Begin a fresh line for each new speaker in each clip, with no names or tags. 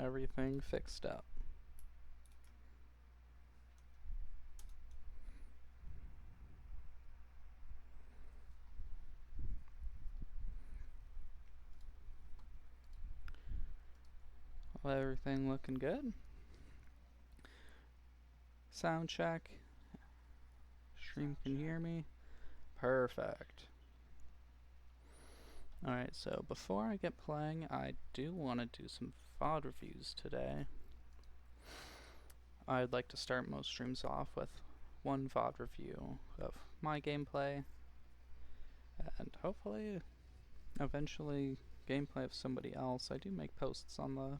everything fixed up. Well, everything looking good. Sound check. Stream can hear me. Perfect. Alright, so before I get playing, I do want to do some VOD reviews today. I'd like to start most streams off with one VOD review of my gameplay, and hopefully, eventually, gameplay of somebody else. I do make posts on the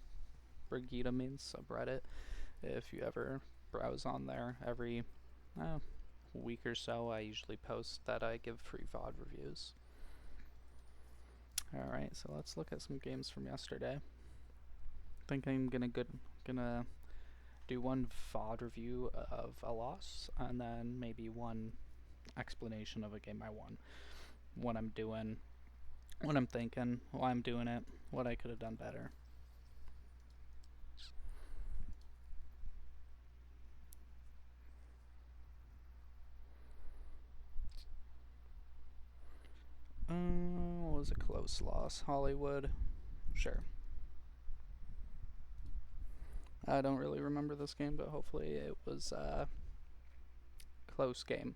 BRIG main subreddit. If you ever browse on there, every week or so, I usually post that I give free VOD reviews. Alright, so let's look at some games from yesterday. I think I'm gonna do one VOD review of a loss, and then maybe one explanation of a game I won. What I'm doing, what I'm thinking, why I'm doing it, what I could have done better. What was a close loss? Hollywood? Sure. I don't really remember this game, but hopefully it was a close game.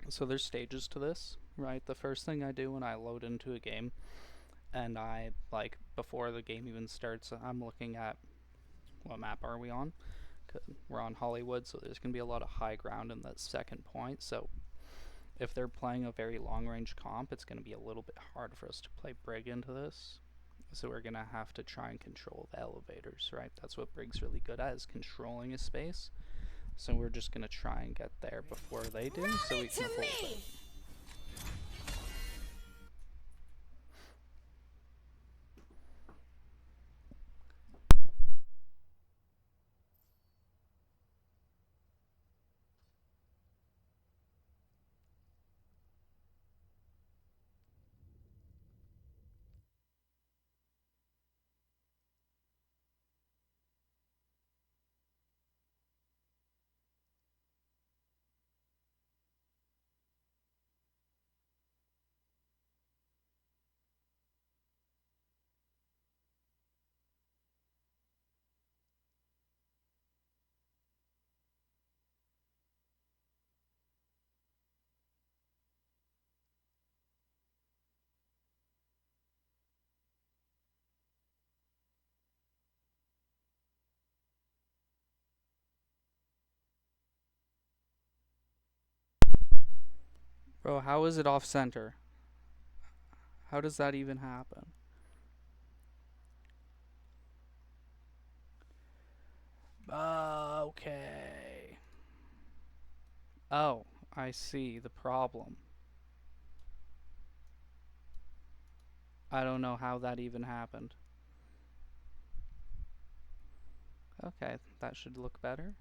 So there's stages to this, right? The first thing I do when I load into a game, and I, like, before the game even starts, I'm looking at what map are we on. We're on Hollywood, so there's going to be a lot of high ground in that second point, so if they're playing a very long-range comp, it's going to be a little bit hard for us to play Brig into this. So we're going to have to try and control the elevators, right? That's what Brig's really good at, is controlling a space. So we're just going to try and get there before they do, so we can hold it. Bro, how is it off center? How does that even happen? Okay. Oh, I see the problem. I don't know how that even happened. Okay, that should look better.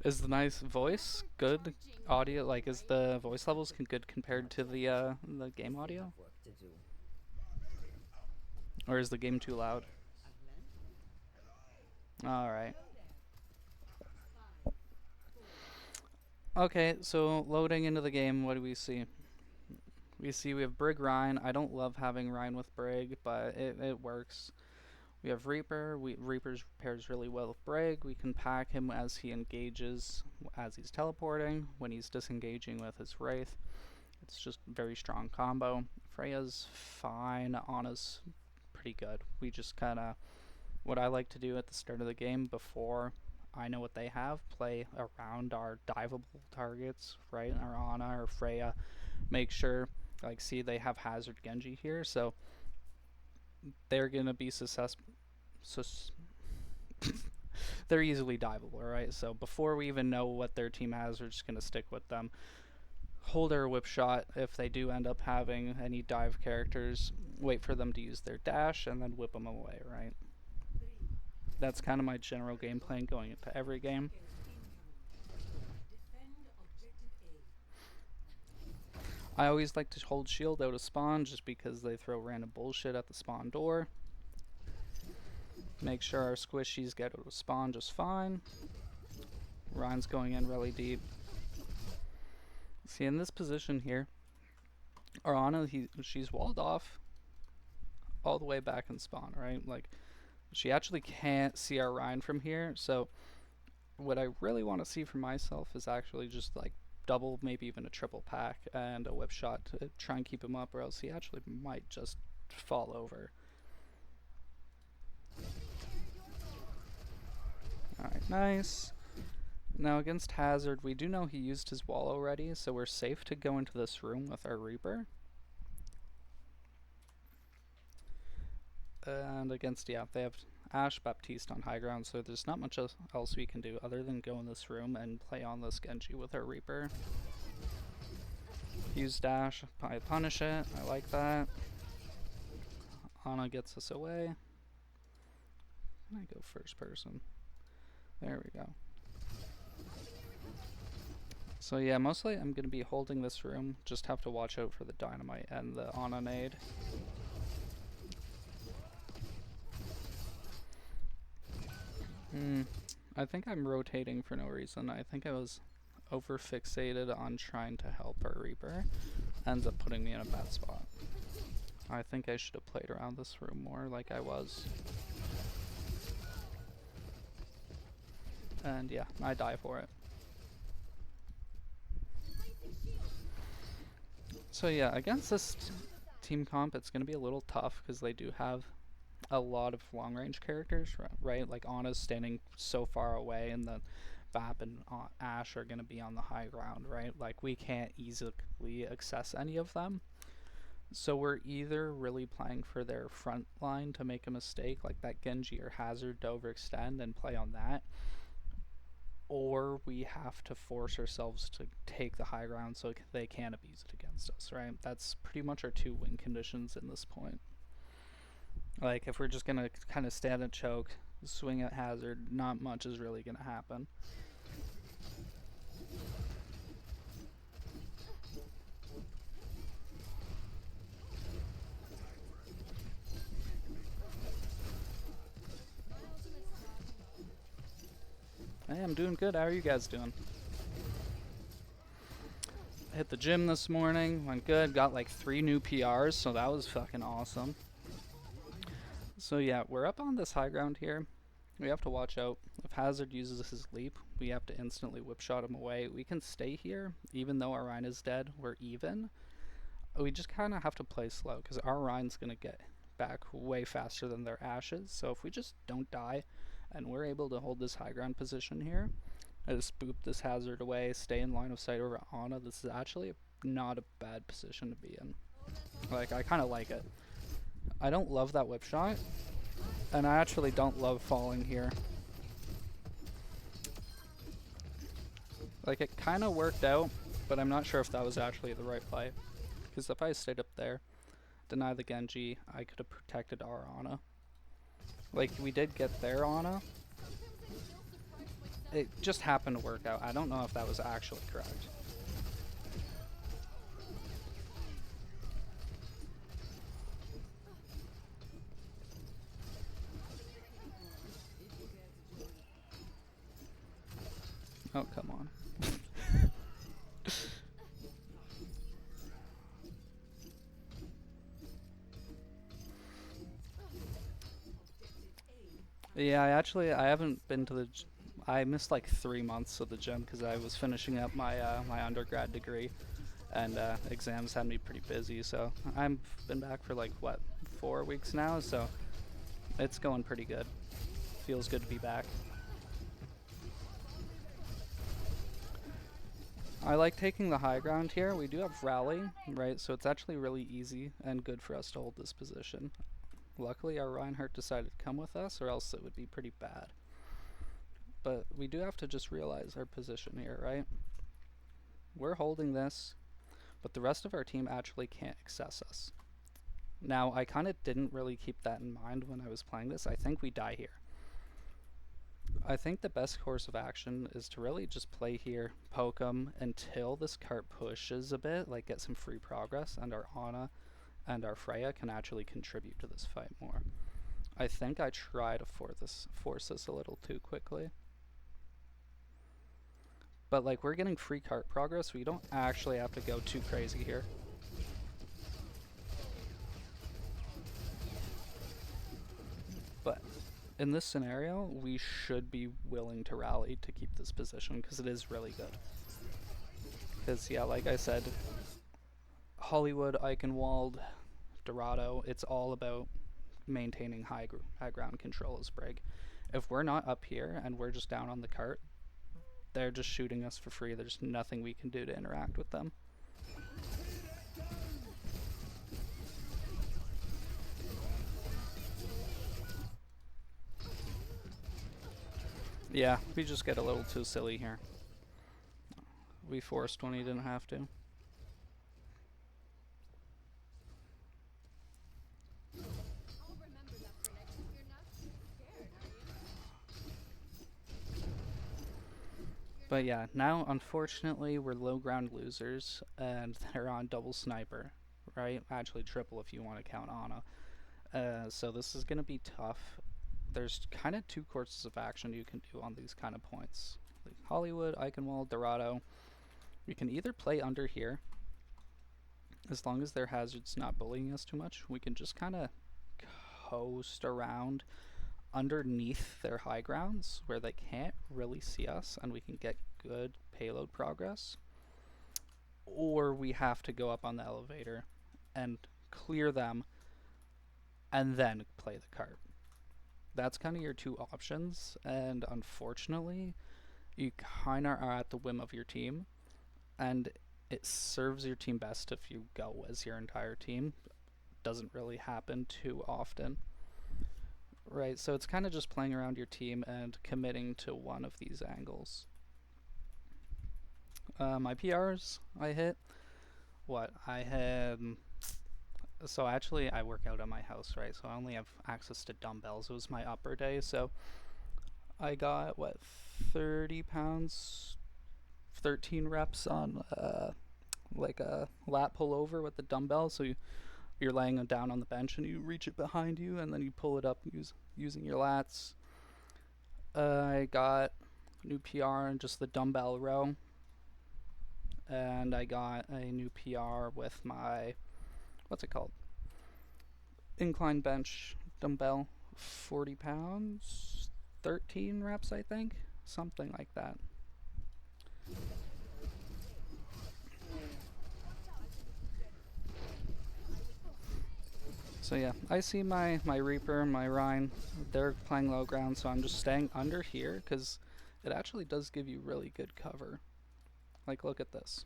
Is the nice voice good audio? Like, is the voice levels good compared to the game audio? Or is the game too loud? Alright. Okay, so loading into the game, what do we see? We have Brig Rhine. I don't love having Rhine with Brig, but it works. We have Reaper. Reaper's pairs really well with Brig. We can pack him as he engages, as he's teleporting, when he's disengaging with his Wraith. It's just a very strong combo. Freya's fine. Anna's pretty good. We just kind of, what I like to do at the start of the game before I know what they have, play around our diveable targets, right? Our Anna or Freya. Make sure, like, see, they have Hazard Genji here, so they're gonna be they're easily diveable, right? So before we even know what their team has, we're just gonna stick with them. Hold our whip shot. If they do end up having any dive characters, wait for them to use their dash and then whip them away, right? That's kind of my general game plan going into every game. I always like to hold shield out of spawn just because they throw random bullshit at the spawn door. Make sure our squishies get out of spawn just fine. Ryan's going in really deep. See, in this position here, our Ana, she's walled off all the way back in spawn, right? Like, she actually can't see our Ryan from here, so what I really want to see for myself is actually just like double, maybe even a triple pack and a whip shot to try and keep him up, or else he actually might just fall over. Alright, nice. Now against Hazard, we do know he used his wall already, so we're safe to go into this room with our Reaper. And against, yeah, they have Ashe, Baptiste on high ground, so there's not much else we can do other than go in this room and play on this Genji with our Reaper. Use dash, I punish it, I like that. Ana gets us away. I go first person. There we go. So yeah, mostly I'm going to be holding this room, just have to watch out for the dynamite and the Ana nade. I think I'm rotating for no reason. I think I was over fixated on trying to help our Reaper. Ends up putting me in a bad spot. I think I should have played around this room more like I was. And yeah, I die for it. So yeah, against this team comp, it's going to be a little tough because they do have a lot of long range characters, right? Like Ana's standing so far away, and the Bap and Ashe are going to be on the high ground, right? Like we can't easily access any of them. So we're either really playing for their front line to make a mistake, like that Genji or Hazard to overextend and play on that, or we have to force ourselves to take the high ground so they can't abuse it against us, right? That's pretty much our two win conditions in this point. Like, if we're just going to kind of stand and choke, swing at Hazard, not much is really going to happen. Hey, I'm doing good. How are you guys doing? Hit the gym this morning, went good, got like 3 new PRs, so that was fucking awesome. So yeah, we're up on this high ground here. We have to watch out. If Hazard uses his leap, we have to instantly whip shot him away. We can stay here, even though our Rhine is dead, we're even. We just kind of have to play slow, because our Rhine's going to get back way faster than their Ashes. So if we just don't die, and we're able to hold this high ground position here, I just boop this Hazard away, stay in line of sight over Ana. This is actually not a bad position to be in. Like, I kind of like it. I don't love that whip shot, and I actually don't love falling here. Like, it kind of worked out, but I'm not sure if that was actually the right play. Because if I stayed up there, deny the Genji, I could have protected our Ana. Like, we did get their Ana. It just happened to work out. I don't know if that was actually correct. Oh, come on. Yeah, I haven't been to the... I missed like 3 months of the gym because I was finishing up my my undergrad degree, and exams had me pretty busy. So I've been back for like, what, 4 weeks now, so it's going pretty good. Feels good to be back. I like taking the high ground here. We do have rally, right? So it's actually really easy and good for us to hold this position. Luckily, our Reinhardt decided to come with us, or else it would be pretty bad. But we do have to just realize our position here, right? We're holding this, but the rest of our team actually can't access us. Now, I kind of didn't really keep that in mind when I was playing this. I think we die here. I think the best course of action is to really just play here, poke them until this cart pushes a bit, like get some free progress, and our Ana and our Freya can actually contribute to this fight more. I think I try to force this a little too quickly. But like, we're getting free cart progress, we don't actually have to go too crazy here. But in this scenario, we should be willing to rally to keep this position because it is really good. Because yeah, like I said, Hollywood, Eichenwald, Dorado, it's all about maintaining high ground control as Brig. If we're not up here and we're just down on the cart, they're just shooting us for free. There's nothing we can do to interact with them. Yeah, we just get a little too silly here. We forced when he didn't have to. But yeah, now unfortunately we're low ground losers and they're on double sniper, right? Actually triple if you want to count Ana. So this is going to be tough. There's kind of two courses of action you can do on these kind of points. Like Hollywood, Eichenwald, Dorado. We can either play under here, as long as their hazard's not bullying us too much, we can just kind of coast around underneath their high grounds where they can't really see us and we can get good payload progress. Or we have to go up on the elevator and clear them and then play the cart. That's kind of your two options, and unfortunately you kind of are at the whim of your team, and it serves your team best if you go as your entire team. Doesn't really happen too often. Right, so it's kind of just playing around your team and committing to one of these angles. My PRs I hit. What? I had... So actually I work out at my house, right? So I only have access to dumbbells. It was my upper day, so I got, what, 30 pounds, 13 reps on like a lat pullover with the dumbbell. So you're laying down on the bench and you reach it behind you and then you pull it up using your lats. I got a new PR in just the dumbbell row, and I got a new PR with my, what's it called, incline bench dumbbell, 40 pounds, 13 reps I think, something like that. So yeah, I see my Reaper, my Rhine, they're playing low ground, so I'm just staying under here because it actually does give you really good cover. Like, look at this.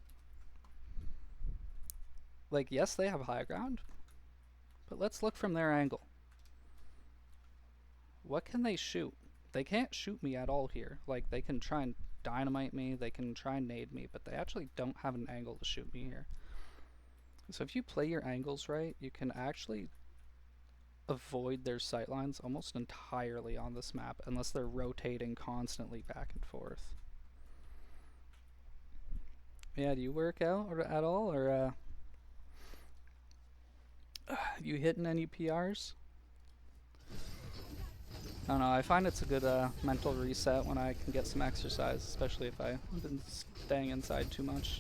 Like, yes, they have high ground, but let's look from their angle. What can they shoot? They can't shoot me at all here. Like, they can try and dynamite me, they can try and nade me, but they actually don't have an angle to shoot me here. So if you play your angles right, you can actually avoid their sightlines almost entirely on this map, unless they're rotating constantly back and forth. Yeah, do you work out at all, or you hitting any PRs? I don't know, I find it's a good mental reset when I can get some exercise, especially if I've been staying inside too much.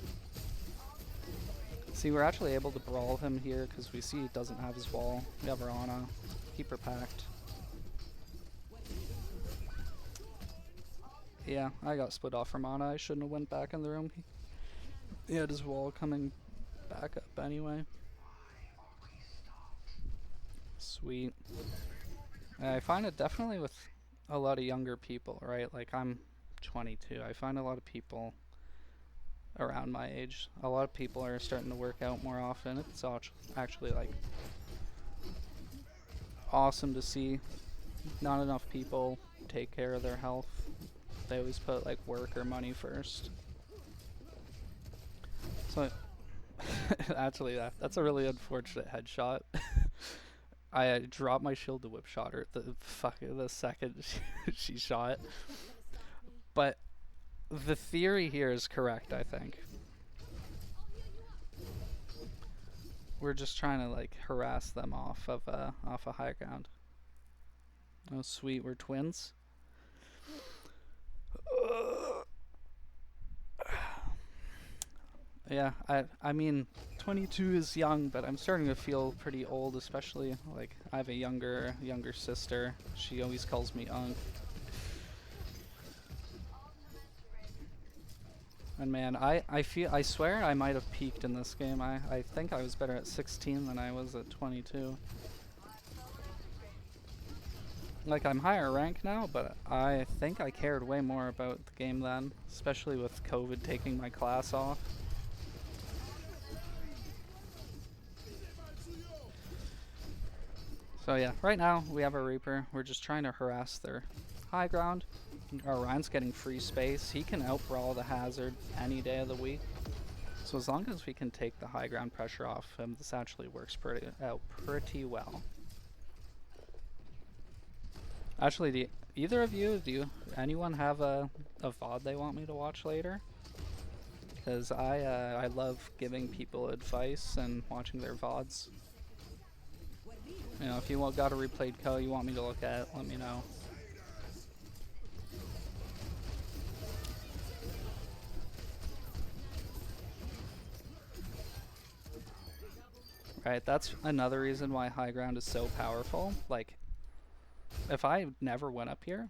See, we're actually able to brawl him here because we see he doesn't have his wall. We have our Ana. Keep her packed. Yeah, I got split off from Ana. I shouldn't have went back in the room. He had his wall coming back up anyway. Sweet. I find it definitely with a lot of younger people, right? Like, I'm 22. I find a lot of people around my age, a lot of people are starting to work out more often. It's actually like awesome to see. Not enough people take care of their health. They always put like work or money first. So actually that's a really unfortunate headshot. I dropped my shield to whip shot her the second she shot. But the theory here is correct, I think. We're just trying to like harass them off of high ground. Oh sweet, we're twins. Yeah, I mean, 22 is young, but I'm starting to feel pretty old, especially like I have a younger sister. She always calls me Unc. And man, I swear I might have peaked in this game. I think I was better at 16 than I was at 22. Like, I'm higher rank now, but I think I cared way more about the game then, especially with COVID taking my class off. So yeah, right now we have a Reaper. We're just trying to harass their high ground. Ryan's getting free space. He can outbrawl the Hazard any day of the week. So as long as we can take the high ground pressure off him, this actually works pretty well. Actually, do anyone have a VOD they want me to watch later? Because I love giving people advice and watching their VODs. You know, if you got a replayed co you want me to look at, let me know. Right, that's another reason why high ground is so powerful. Like, if I never went up here,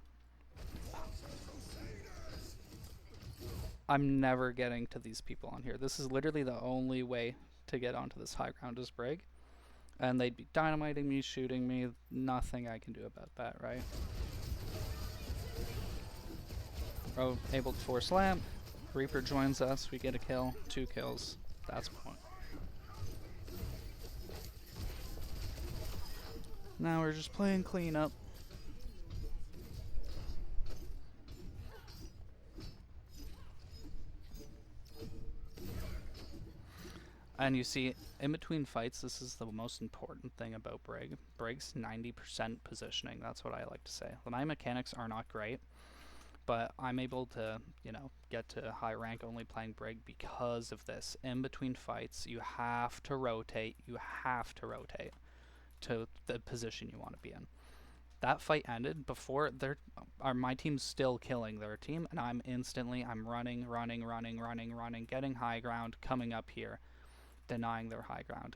I'm never getting to these people on here. This is literally the only way to get onto this high ground is Brig. And they'd be dynamiting me, shooting me, nothing I can do about that, right? Oh, able to force lamp. Reaper joins us, we get a kill, 2 kills. That's point. Now we're just playing cleanup. And you see, in between fights, this is the most important thing about Brig. Brig's 90% positioning, that's what I like to say. My mechanics are not great, but I'm able to, you know, get to high rank only playing Brig because of this. In between fights, you have to rotate to the position you want to be in. That fight ended before my team's still killing their team, and I'm running, getting high ground, coming up here, denying their high ground.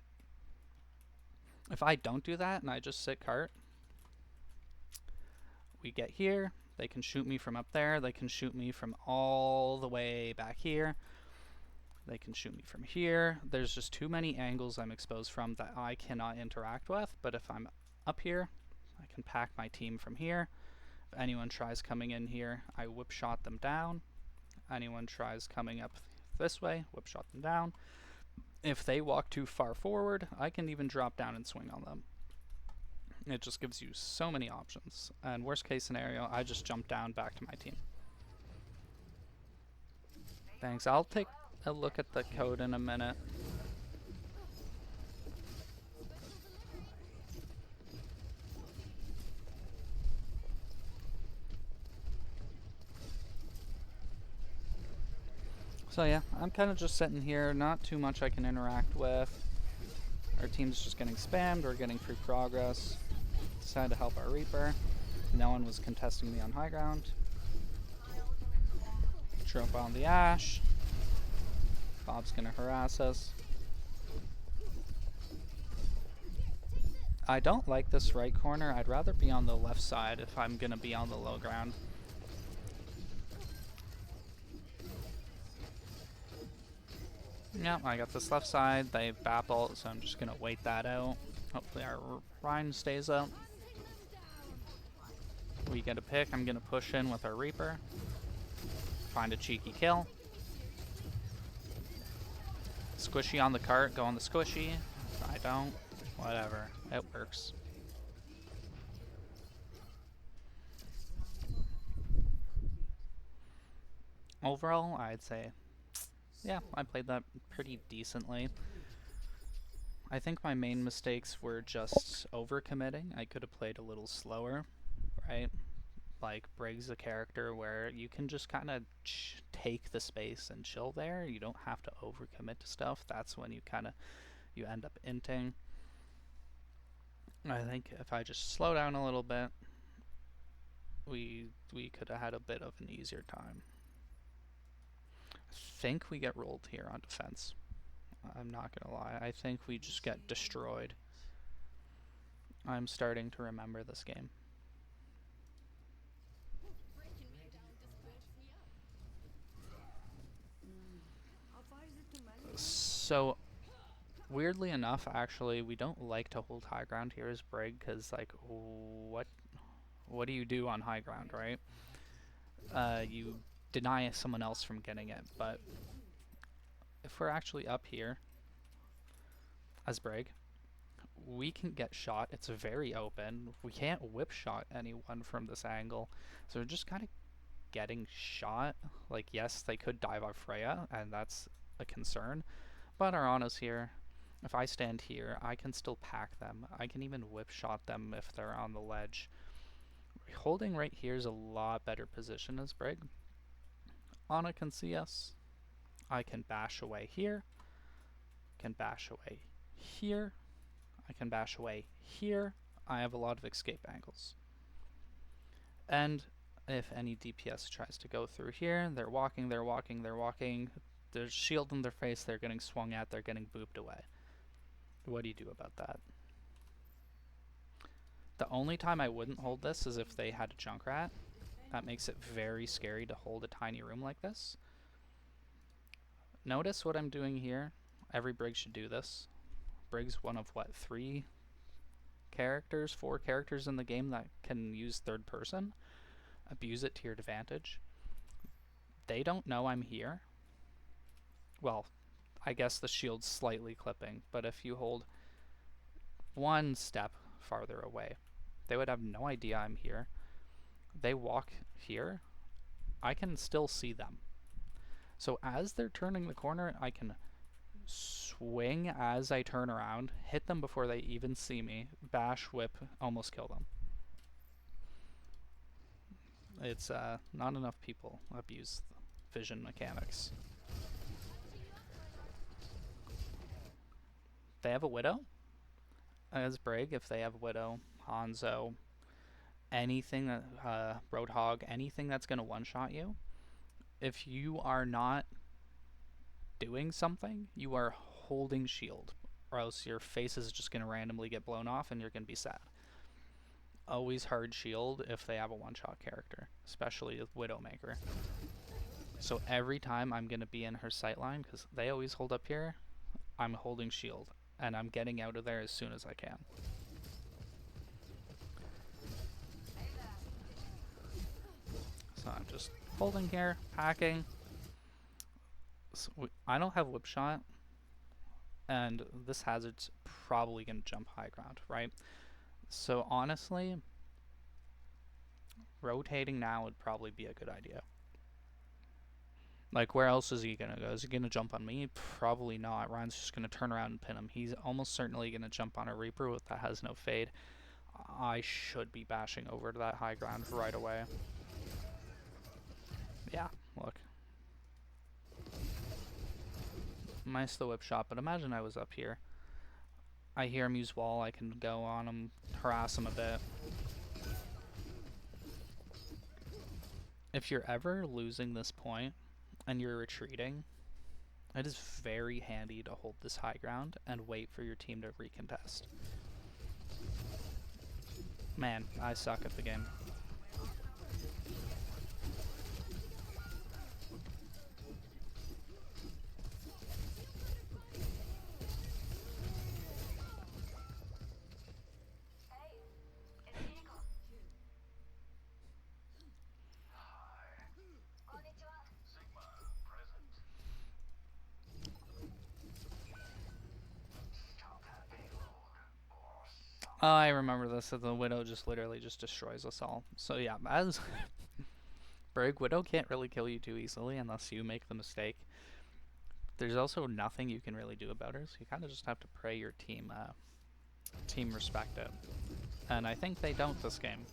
If I don't do that and I just sit cart, we get here, they can shoot me from up there, they can shoot me from all the way back here, they can shoot me from here. There's just too many angles I'm exposed from that I cannot interact with, but if I'm up here, I can pack my team from here. If anyone tries coming in here, I whip shot them down. Anyone tries coming up this way, whip shot them down. If they walk too far forward, I can even drop down and swing on them. It just gives you so many options. And worst case scenario, I just jump down back to my team. Thanks. I'll take a look at the code in a minute. So yeah, I'm kind of just sitting here, not too much I can interact with. Our team's just getting spammed, we're getting free progress. Decided to help our Reaper. No one was contesting me on high ground. Drop on the Ash. Bob's gonna harass us. I don't like this right corner. I'd rather be on the left side if I'm gonna be on the low ground. Yep, I got this left side. They babble, so I'm just gonna wait that out. Hopefully our Rhine stays up. We get a pick. I'm gonna push in with our Reaper. Find a cheeky kill. Squishy on the cart, go on the squishy. If I don't, whatever. It works. Overall, I'd say, yeah, I played that pretty decently. I think my main mistakes were just overcommitting. I could have played a little slower, right? like Brig's a character where you can just kind of take the space and chill there. You don't have to overcommit to stuff. That's when you end up inting. I think if I just slow down a little bit, we could have had a bit of an easier time. I think we get rolled here on defense. I'm not gonna lie. I think we just get destroyed. I'm starting to remember this game. So, weirdly enough, actually, we don't like to hold high ground here as Brig, because, like, what do you do on high ground, right? You deny someone else from getting it, but if we're actually up here as Brig, we can get shot. It's very open. We can't whip shot anyone from this angle, so we're just kind of getting shot. Like, yes, they could dive off Freya, and that's a concern, but our Ana's here. If I stand here, I can still pack them. I can even whip shot them if they're on the ledge. Holding right here is a lot better position as Brig. Ana can see us. I can bash away here. Can bash away here. I can bash away here. I have a lot of escape angles. And if any DPS tries to go through here, they're walking. There's shield in their face, they're getting swung at, they're getting booped away. What do you do about that? The only time I wouldn't hold this is if they had a Junkrat. That makes it very scary to hold a tiny room like this. Notice what I'm doing here. Every Brig should do this. Brig's one of, what, 4 characters in the game that can use third person. Abuse it to your advantage. They don't know I'm here. Well, I guess the shield's slightly clipping, but if you hold 1 step farther away, they would have no idea I'm here. They walk here, I can still see them. So as they're turning the corner, I can swing as I turn around, hit them before they even see me, bash, whip, almost kill them. It's not enough people abuse vision mechanics. They have a Widow as Brig. If they have Widow, Hanzo, anything that Roadhog, anything that's gonna one-shot you, if you are not doing something, you are holding shield, or else your face is just gonna randomly get blown off and you're gonna be sad. Always hard shield if they have a one-shot character, especially with Widowmaker. So every time I'm gonna be in her sightline, because they always hold up here, I'm holding shield, and I'm getting out of there as soon as I can. So I'm just holding here, packing. So I don't have whip shot, and this hazard's probably going to jump high ground, right? So honestly, rotating now would probably be a good idea. Like, where else is he going to go? Is he going to jump on me? Probably not. Ryan's just going to turn around and pin him. He's almost certainly going to jump on a Reaper that has no fade. I should be bashing over to that high ground right away. Yeah, look. Nice the whip shot, but imagine I was up here. I hear him use wall, I can go on him, harass him a bit. If you're ever losing this point and you're retreating, it is very handy to hold this high ground and wait for your team to recontest. Man, I suck at the game. Oh, I remember this, that the Widow just literally just destroys us all. So yeah, as Brig, Widow can't really kill you too easily unless you make the mistake. There's also nothing you can really do about her, so you kind of just have to pray your team respect it. And I think they don't this game.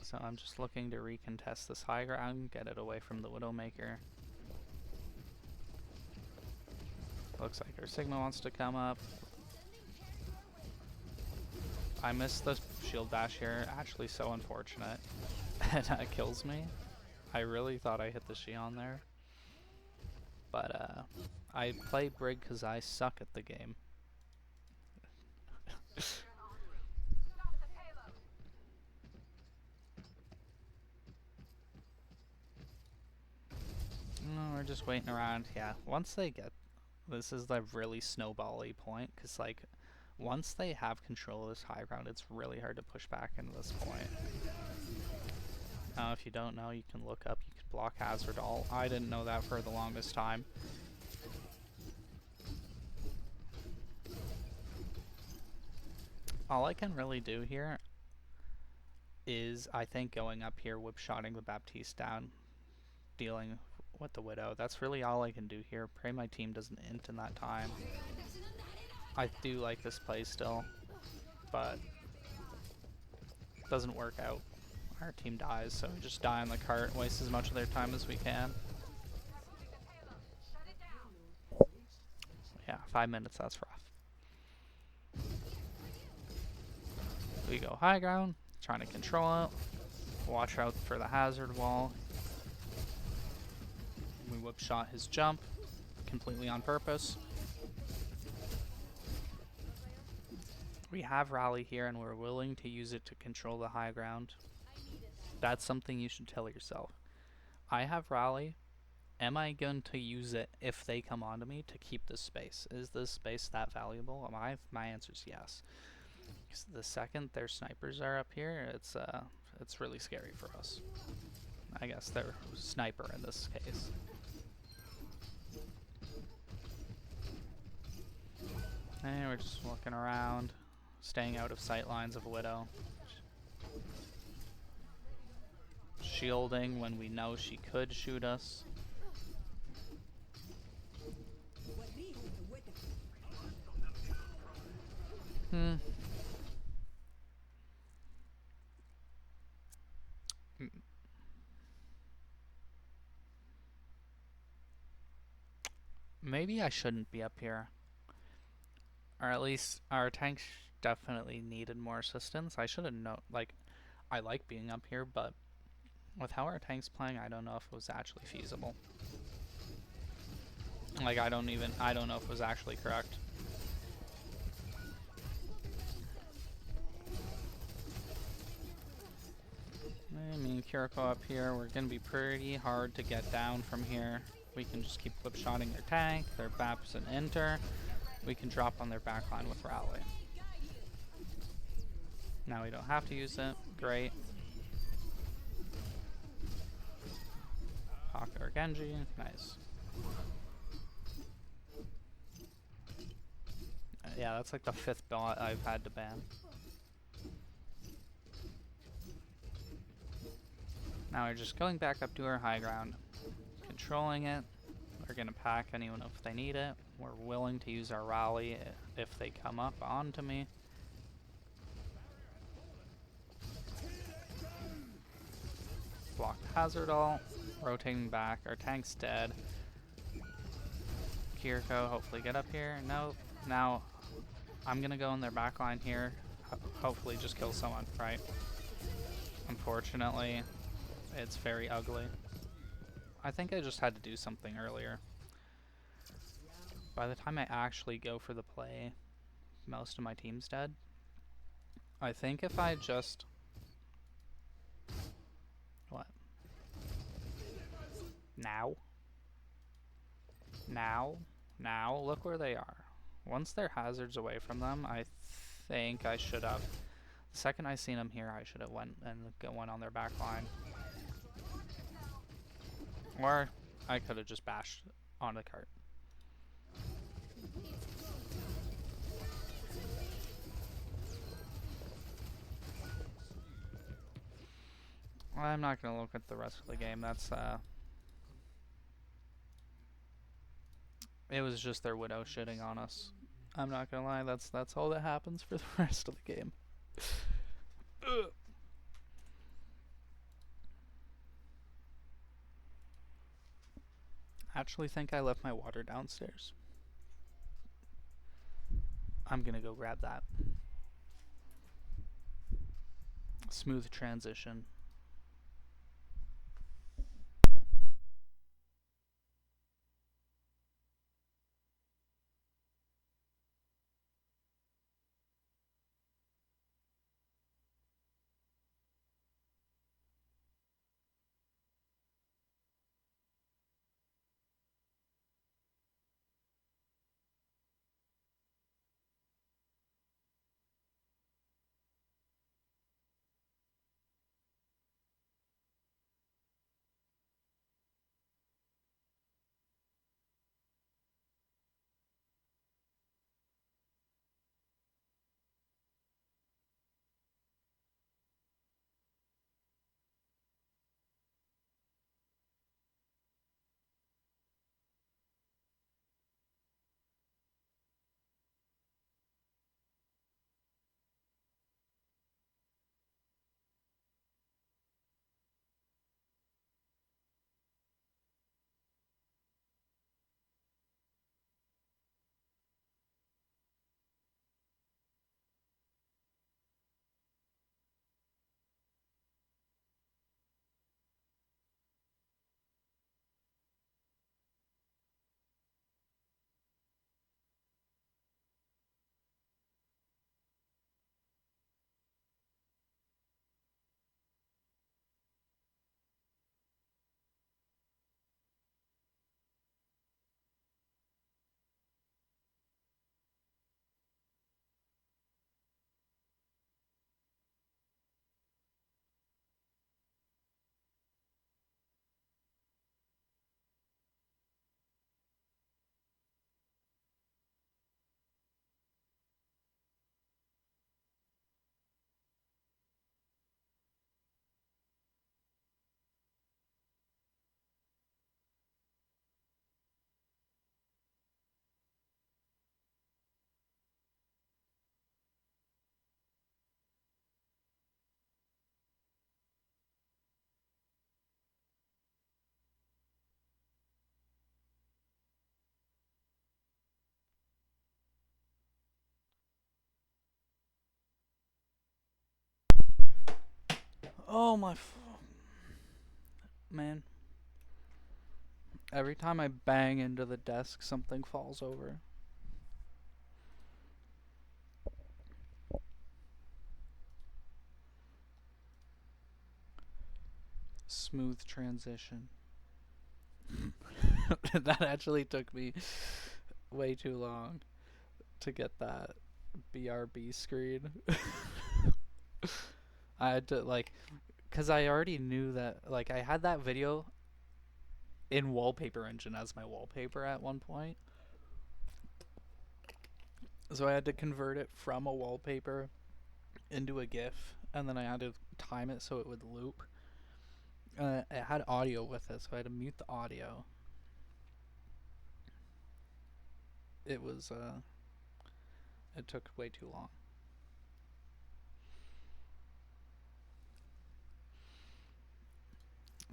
So I'm just looking to recontest this high ground, get it away from the Widowmaker. Looks like our Sigma wants to come up. I missed the shield bash here, actually so unfortunate. That kills me. I really thought I hit the Xion there. But I play Brig because I suck at the game. No, we're just waiting around. Yeah, once they get... This is the really snowbally point, because like, once they have control of this high ground, it's really hard to push back into this point. Now, if you don't know, you can look up, you can block Hazard All. I didn't know that for the longest time. All I can really do here is, I think, going up here, whip-shotting the Baptiste down, dealing with the Widow. That's really all I can do here. Pray my team doesn't int in that time. I do like this play still, but it doesn't work out. Our team dies, so we just die on the cart, waste as much of their time as we can. Yeah, 5 minutes, that's rough. We go high ground, trying to control it. Watch out for the hazard wall. We whip shot his jump, completely on purpose. We have rally here and we're willing to use it to control the high ground. That's something you should tell yourself. I have rally. Am I going to use it if they come onto me to keep this space? Is this space that valuable? My answer is yes. Because the second their snipers are up here, it's really scary for us. I guess they're sniper in this case. And we're just looking around, staying out of sight lines of Widow. Shielding when we know she could shoot us. Maybe I shouldn't be up here. Or at least our tanks definitely needed more assistance. I should have known, like, I like being up here, but with how our tank's playing, I don't know if it was actually feasible. Like, I don't know if it was actually correct. I mean, Kiriko up here, we're gonna be pretty hard to get down from here. We can just keep whip-shotting their tank, their BAPs and enter. We can drop on their backline with rally. Now we don't have to use it. Great. Pocket our Genji. Nice. Yeah, that's like the 5th bot I've had to ban. Now we're just going back up to our high ground, controlling it. We're gonna pack anyone if they need it. We're willing to use our rally if they come up onto me. Block the hazard all. Rotating back. Our tank's dead. Kiriko, hopefully get up here. No. Now, I'm gonna go in their backline here. Hopefully just kill someone, right? Unfortunately, it's very ugly. I think I just had to do something earlier. By the time I actually go for the play, most of my team's dead. I think if I just... What? Now? Now? Look where they are. Once their hazard's away from them, I think I should have... The second I seen them here, I should have went on their back line. Or I could have just bashed on the cart. I'm not going to look at the rest of the game. That's, it was just their Widow shitting on us. I'm not going to lie, that's all that happens for the rest of the game. actually think I left my water downstairs. I'm gonna go grab that. Smooth transition. Oh my man. Every time I bang into the desk, something falls over. Smooth transition. That actually took me way too long to get that BRB screen. I had to, like, because I already knew that, like, I had that video in Wallpaper Engine as my wallpaper at one point. So I had to convert it from a wallpaper into a GIF, and then I had to time it so it would loop. It had audio with it, so I had to mute the audio. It was, it took way too long.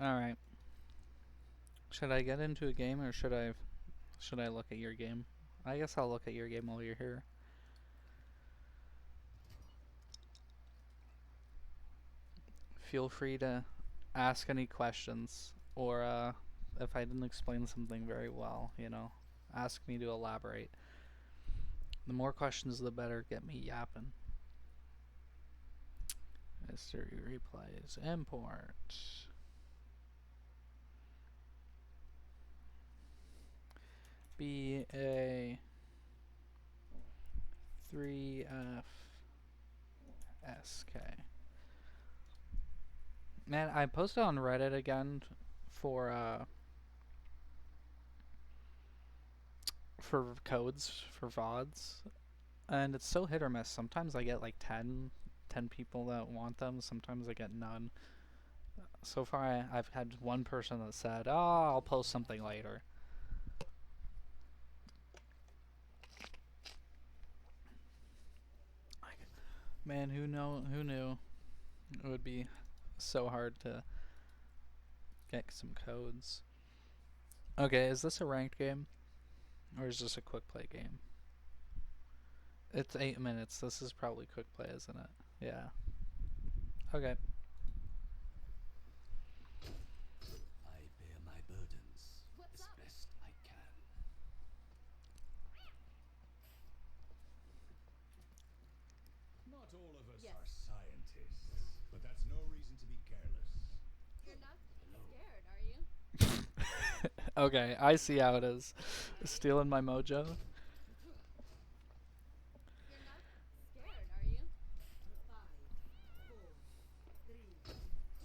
Alright. Should I get into a game, or should I look at your game? I guess I'll look at your game while you're here. Feel free to ask any questions, or if I didn't explain something very well, ask me to elaborate. The more questions, the better. Get me yapping. History replays. Import. BA 3F SK. Man, I posted on Reddit again for codes for VODs, and it's so hit or miss. Sometimes I get like 10 people that want them. Sometimes I get none. So far, I've had one person that said, "Oh, I'll post something later." Man, who knew it would be so hard to get some codes. Okay, is this a ranked game? Or is this a quick play game? It's 8 minutes. This is probably quick play, isn't it? Yeah. Okay.
I bear my burdens as best I can. Not all of us are scientists, but that's no reason to be careless.
You're not
Hello.
scared, are you?
Okay, I see how it is. Stealing my mojo.
You're not scared, are you?
5, 4, 3, 2,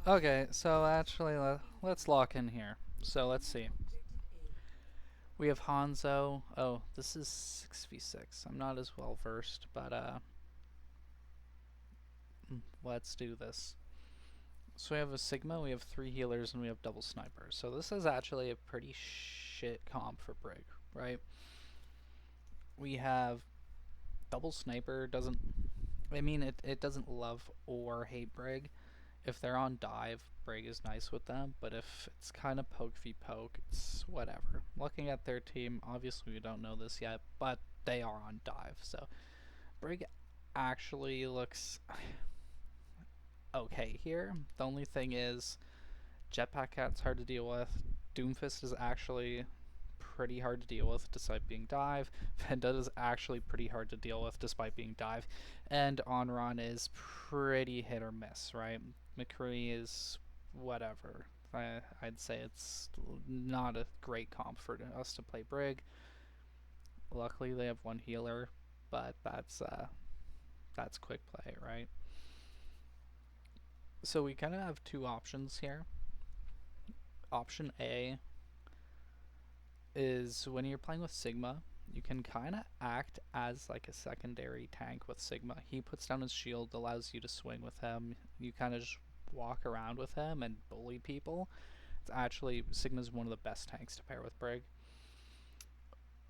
1.
Okay, so actually, let's lock in here. So let's see.
Objective A.
We have Hanzo. Oh, this is 6v6. I'm not as well versed, but let's do this. So we have a Sigma, we have 3 healers, and we have double snipers. So this is actually a pretty shit comp for Brig, right? We have double sniper doesn't. I mean, it doesn't love or hate Brig. If they're on dive, Brig is nice with them, but if it's kind of poke v poke, it's whatever. Looking at their team, obviously we don't know this yet, but they are on dive, so Brig actually looks okay here. The only thing is Jetpack Cat's hard to deal with. Doomfist is actually pretty hard to deal with despite being dive. Vendetta is actually pretty hard to deal with despite being dive. And Onron is pretty hit or miss, right? McCree is whatever. I'd say it's not a great comp for us to play Brig. Luckily they have one healer, but that's quick play, right? So we kind of have two options here. Option A is when you're playing with Sigma, you can kind of act as like a secondary tank with Sigma. He puts down his shield, allows you to swing with him. You kind of just walk around with him and bully people. It's actually, Sigma's one of the best tanks to pair with Brig.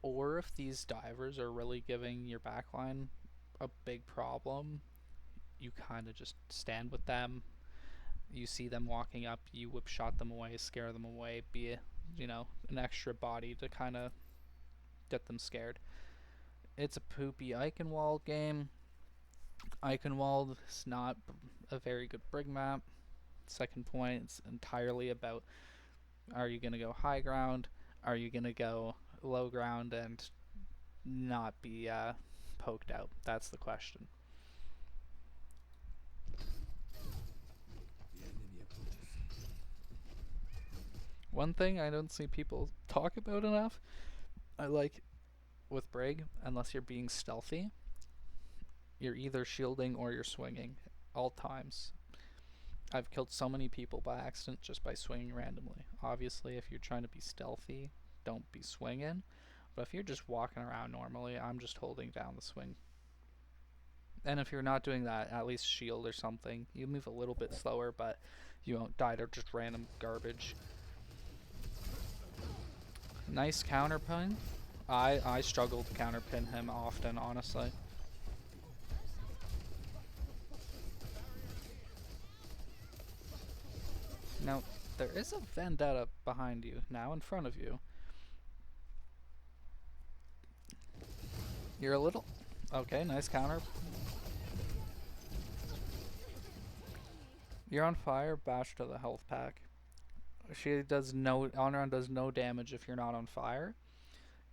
Or if these divers are really giving your backline a big problem, you kind of just stand with them. You see them walking up, you whip shot them away, scare them away, be an extra body to kind of get them scared. It's a poopy Eichenwald game. Eichenwald is not a very good Brig map. Second point, it's entirely about, are you going to go high ground? Are you going to go low ground and not be poked out? That's the question.
The enemy approaches.
One thing I don't see people talk about enough, I like with Brig, unless you're being stealthy, you're either shielding or you're swinging all times. I've killed so many people by accident just by swinging randomly. Obviously, if you're trying to be stealthy, don't be swinging. But if you're just walking around normally, I'm just holding down the swing. And if you're not doing that, at least shield or something. You move a little bit slower, but you won't die to just random garbage. Nice counterpin. I struggle to counterpin him often, honestly. Now, there is a Vendetta behind you, now in front of you. You're a little... Okay, nice counter. You're on fire, bash to the health pack. She does no... Onron does no damage if you're not on fire.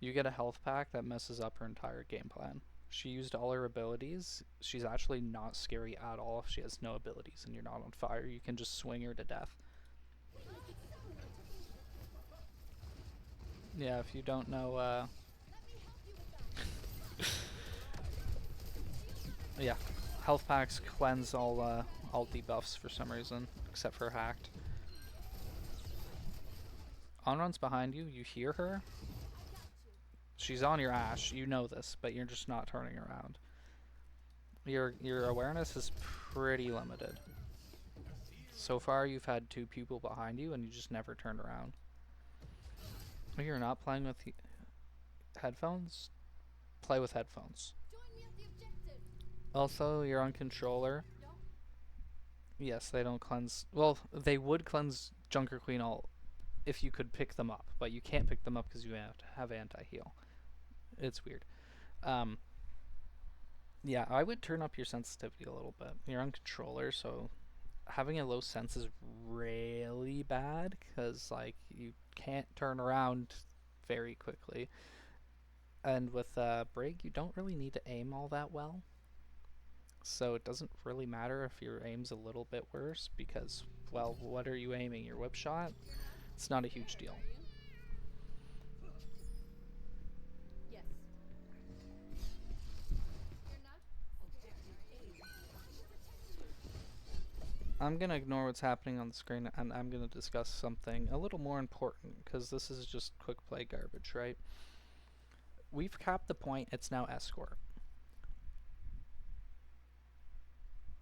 You get a health pack that messes up her entire game plan. She used all her abilities. She's actually not scary at all if she has no abilities and you're not on fire. You can just swing her to death. Yeah, if you don't know, yeah, health packs cleanse all debuffs for some reason, except for hacked. Onron's behind you. You hear her. She's on your ash. You know this, but you're just not turning around. Your awareness is pretty limited. So far, you've had 2 people behind you, and you just never turned around. You're not playing with headphones? Play with headphones. Also, you're on controller. Yes, they don't cleanse. Well, they would cleanse Junker Queen ult, if you could pick them up, but you can't pick them up because you have to have anti-heal. It's weird. Um, yeah, I would turn up your sensitivity a little bit. You're on controller, so having a low sense is really bad because like you can't turn around very quickly. And with Brig, you don't really need to aim all that well. So it doesn't really matter if your aim's a little bit worse because, well, what are you aiming? Your whip shot? It's not a huge deal.
Are you? Yes. You're not scared, are you?
I'm going to ignore what's happening on the screen and I'm going to discuss something a little more important because this is just quick play garbage, right? We've capped the point, it's now escort.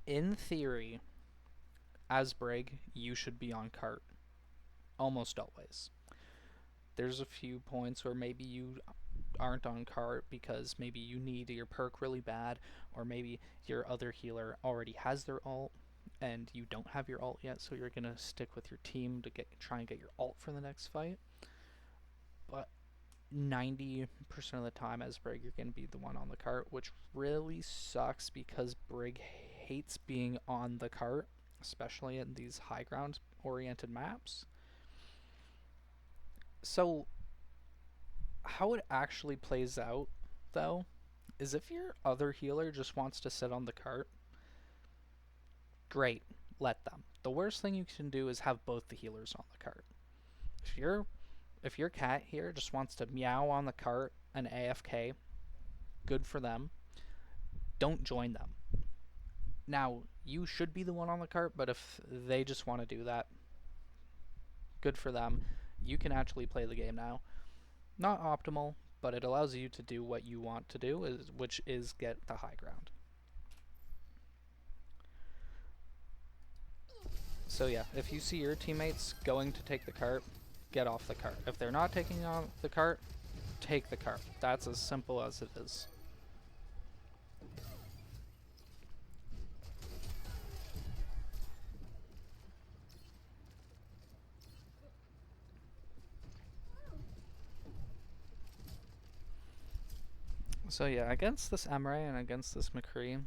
In theory, as Brig, you should be on cart. Almost always. There's a few points where maybe you aren't on cart because maybe you need your perk really bad, or maybe your other healer already has their ult and you don't have your ult yet, so you're gonna stick with your team to try and get your ult for the next fight. But 90% of the time as Brig, you're gonna be the one on the cart, which really sucks because Brig hates being on the cart, especially in these high ground oriented maps. So how it actually plays out though is if your other healer just wants to sit on the cart, great, let them. The worst thing you can do is have both the healers on the cart. If your cat here just wants to meow on the cart and AFK, good for them. Don't join them. Now, you should be the one on the cart, but if they just want to do that, good for them. You can actually play the game now. Not optimal, but it allows you to do what you want to do, which is get the high ground. So yeah, if you see your teammates going to take the cart, get off the cart. If they're not taking on the cart, take the cart. That's as simple as it is. So yeah, against this Emre and against this McCree,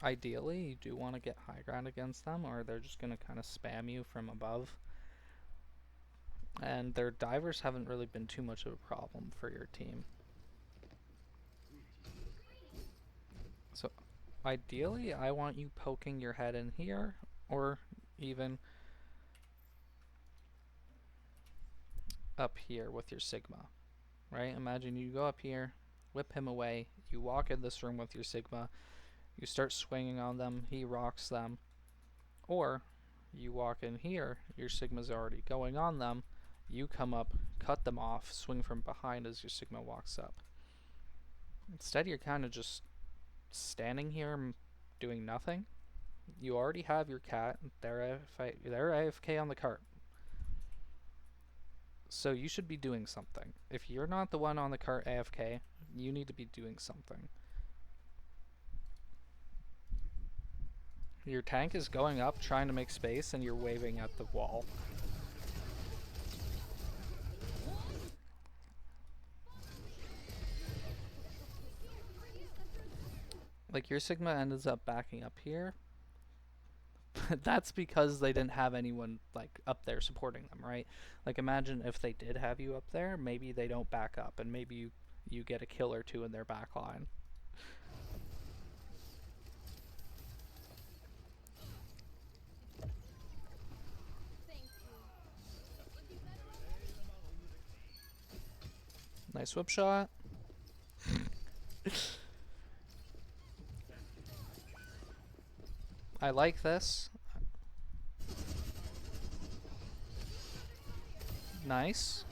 ideally you do want to get high ground against them, or they're just going to kind of spam you from above. And their divers haven't really been too much of a problem for your team. So ideally I want you poking your head in here, or even up here with your Sigma, right? Imagine you go up here, whip him away, you walk in this room with your Sigma, you start swinging on them, he rocks them, or you walk in here, your Sigma's already going on them, you come up, cut them off, swing from behind as your Sigma walks up. Instead you're kind of just standing here doing nothing. You already have your cat, they're AFK on the cart. So you should be doing something. If you're not the one on the cart AFK, you need to be doing something. Your tank is going up trying to make space and you're waving at the wall. Like your Sigma ends up backing up here. But that's because they didn't have anyone like up there supporting them, right? Like imagine if they did have you up there, maybe they don't back up and maybe you get a kill or two in their back line.
Thank you.
Nice whip shot. I like this. Nice.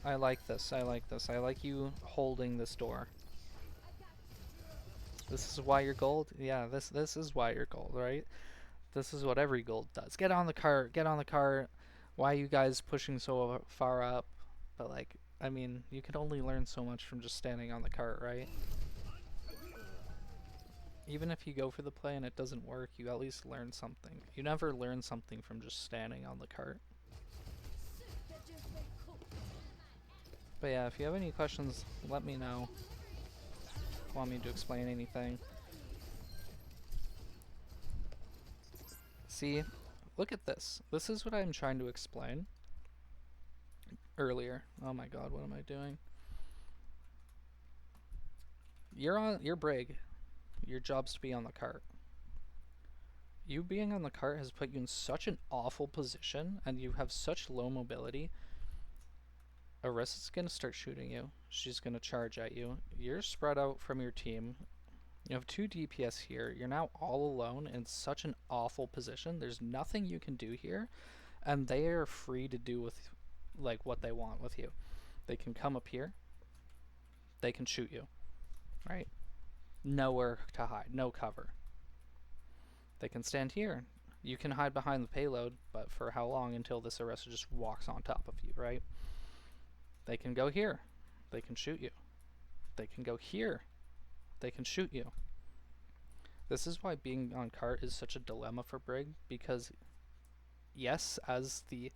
I like this. I like this. I like you holding this door. This is why you're gold. Yeah, this is why you're gold, right? This is what every gold does. Get on the cart. Get on the cart. Why are you guys pushing so far up? But like, I mean, you can only learn so much from just standing on the cart, right? Even if you go for the play and it doesn't work, you at least learn something. You never learn something from just standing on the cart. But yeah, if you have any questions, let me know. Want me to explain anything. See, look at this. This is what I'm trying to explain earlier. Oh my god, what am I doing? You're Brig. Your job's to be on the cart. You being on the cart has put you in such an awful position, and you have such low mobility. Arissa's gonna start shooting you. She's gonna charge at you. You're spread out from your team. You have 2 DPS here. You're now all alone in such an awful position. There's nothing you can do here, and they are free to do with like what they want with you. They can come up here. They can shoot you, right? Nowhere to hide, no cover. They can stand here. You can hide behind the payload, but for how long? Until this Orisa just walks on top of you, right? They can go here. They can shoot you. They can go here. They can shoot you. This is why being on cart is such a dilemma for Brig, because yes, as the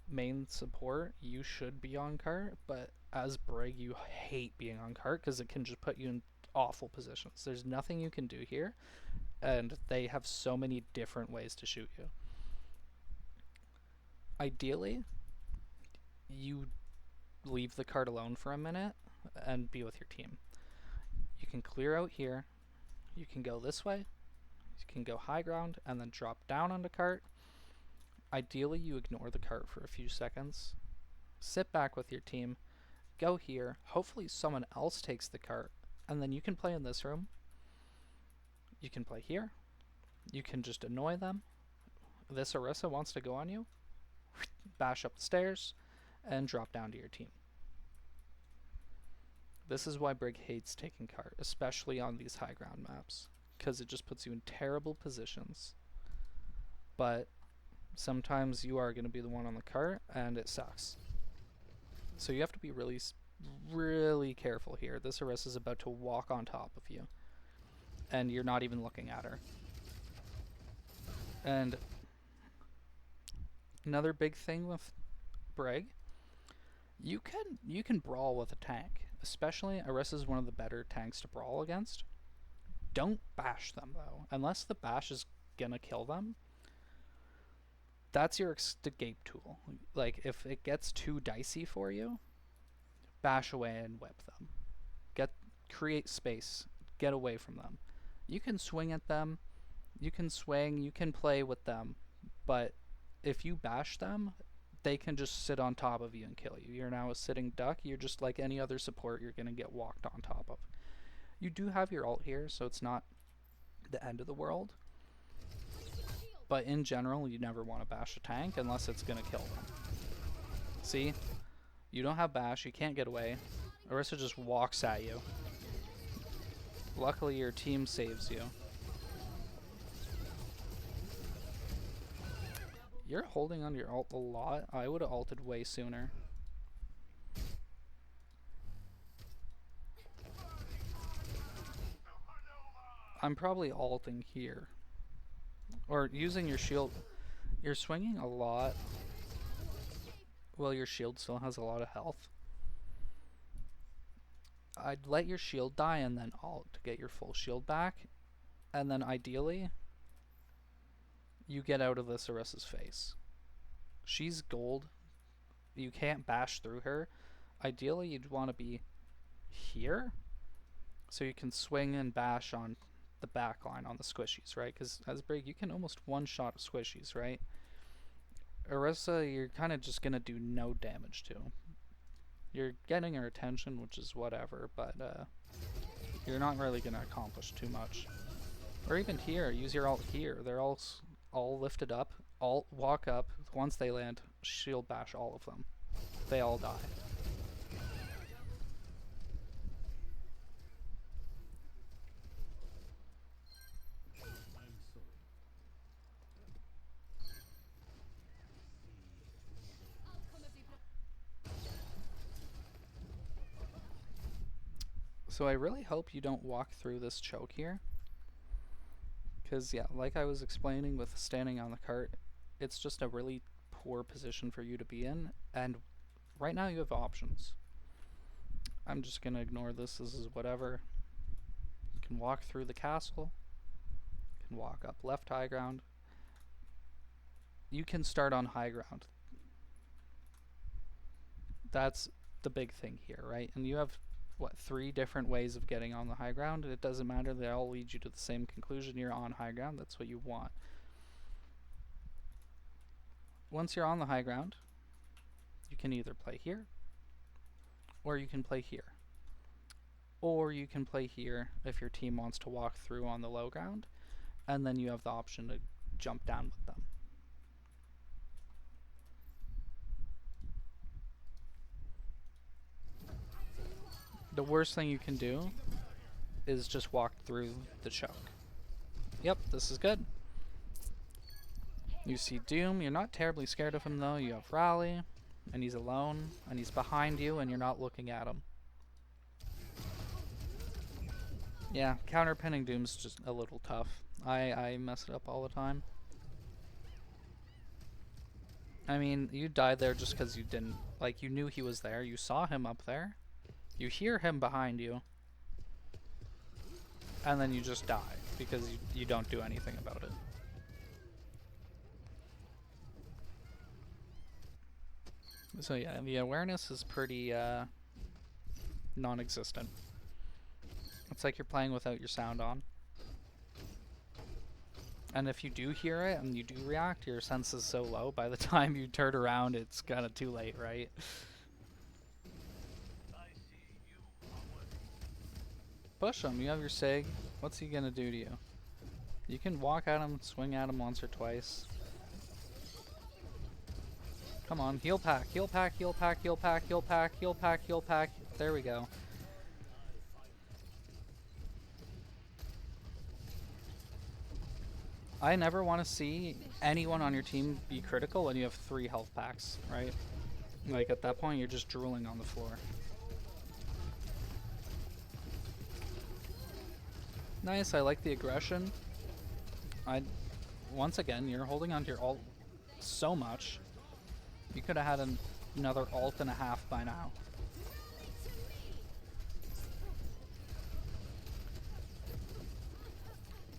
main support, you should be on cart, but as Brig, you hate being on cart because it can just put you in awful positions. There's nothing you can do here, and they have so many different ways to shoot you. Ideally, you leave the cart alone for a minute and be with your team. You can clear out here. You can go this way. You can go high ground and then drop down on the cart. Ideally, you ignore the cart for a few seconds. Sit back with your team. Go here. Hopefully someone else takes the cart. And then you can play in this room. You can play here. You can just annoy them. This Orisa wants to go on you. Bash up the stairs and drop down to your team. This is why Brig hates taking cart, especially on these high ground maps, because it just puts you in terrible positions. But sometimes you are going to be the one on the cart, and it sucks. So you have to be really careful here. This Orisa is about to walk on top of you, and you're not even looking at her. And another big thing with Brig, you can brawl with a tank. Especially, Orisa is one of the better tanks to brawl against. Don't bash them, though. Unless the bash is gonna kill them, that's your escape tool. Like, if it gets too dicey for you, bash away and whip them. Create space. Get away from them. You can swing at them. You can swing. You can play with them. But if you bash them, they can just sit on top of you and kill you. You're now a sitting duck. You're just like any other support you're going to get walked on top of. You do have your ult here, so it's not the end of the world. But in general, you never want to bash a tank unless it's going to kill them. See? You don't have bash. You can't get away. Orisa just walks at you. Luckily, your team saves you. You're holding on to your ult a lot. I would have ulted way sooner. I'm probably ulting here. Or using your shield. You're swinging a lot. Well, your shield still has a lot of health. I'd let your shield die and then ult to get your full shield back. And then ideally, you get out of this Orisa's face. She's gold. You can't bash through her. Ideally, you'd want to be here so you can swing and bash on the back line on the squishies, right? Because as Brig, you can almost one-shot squishies, right? Orisa, you're kind of just going to do no damage to. You're getting her attention, which is whatever, but you're not really going to accomplish too much. Or even here, use your ult here. They're all lifted up. Alt walk up. Once they land, shield bash all of them. They all die. So I really hope you don't walk through this choke here. Because, yeah, like I was explaining with standing on the cart, it's just a really poor position for you to be in. And right now you have options. I'm just gonna ignore this. This is whatever. You can walk through the castle. You can walk up left high ground. You can start on high ground. That's the big thing here, right? And you have, what, 3 different ways of getting on the high ground. It doesn't matter. They all lead you to the same conclusion. You're on high ground. That's what you want. Once you're on the high ground, you can either play here, or you can play here. Or you can play here if your team wants to walk through on the low ground, and then you have the option to jump down with them. The worst thing you can do is just walk through the choke. Yep, this is good. You see Doom. You're not terribly scared of him though. You have Rally, and he's alone, and he's behind you, and you're not looking at him. Yeah, counterpinning Doom's just a little tough. I mess it up all the time. I mean, you died there just because you didn't, like, you knew he was there. You saw him up there. You hear him behind you. And then you just die because you don't do anything about it. So yeah, the awareness is pretty non-existent. It's like you're playing without your sound on. And if you do hear it and you do react, your sense is so low, by the time you turn around, it's kind of too late, right? Push him. You have your Sig. What's he gonna do to you? You can walk at him, swing at him once or twice. Come on, heal pack, heal pack, heal pack, heal pack, heal pack, heal pack, heal pack. There we go. I never want to see anyone on your team be critical when you have 3 health packs, right? Like, at that point, you're just drooling on the floor. Nice, I like the aggression. Once again, you're holding onto your ult so much. You could have had another ult and a half by now.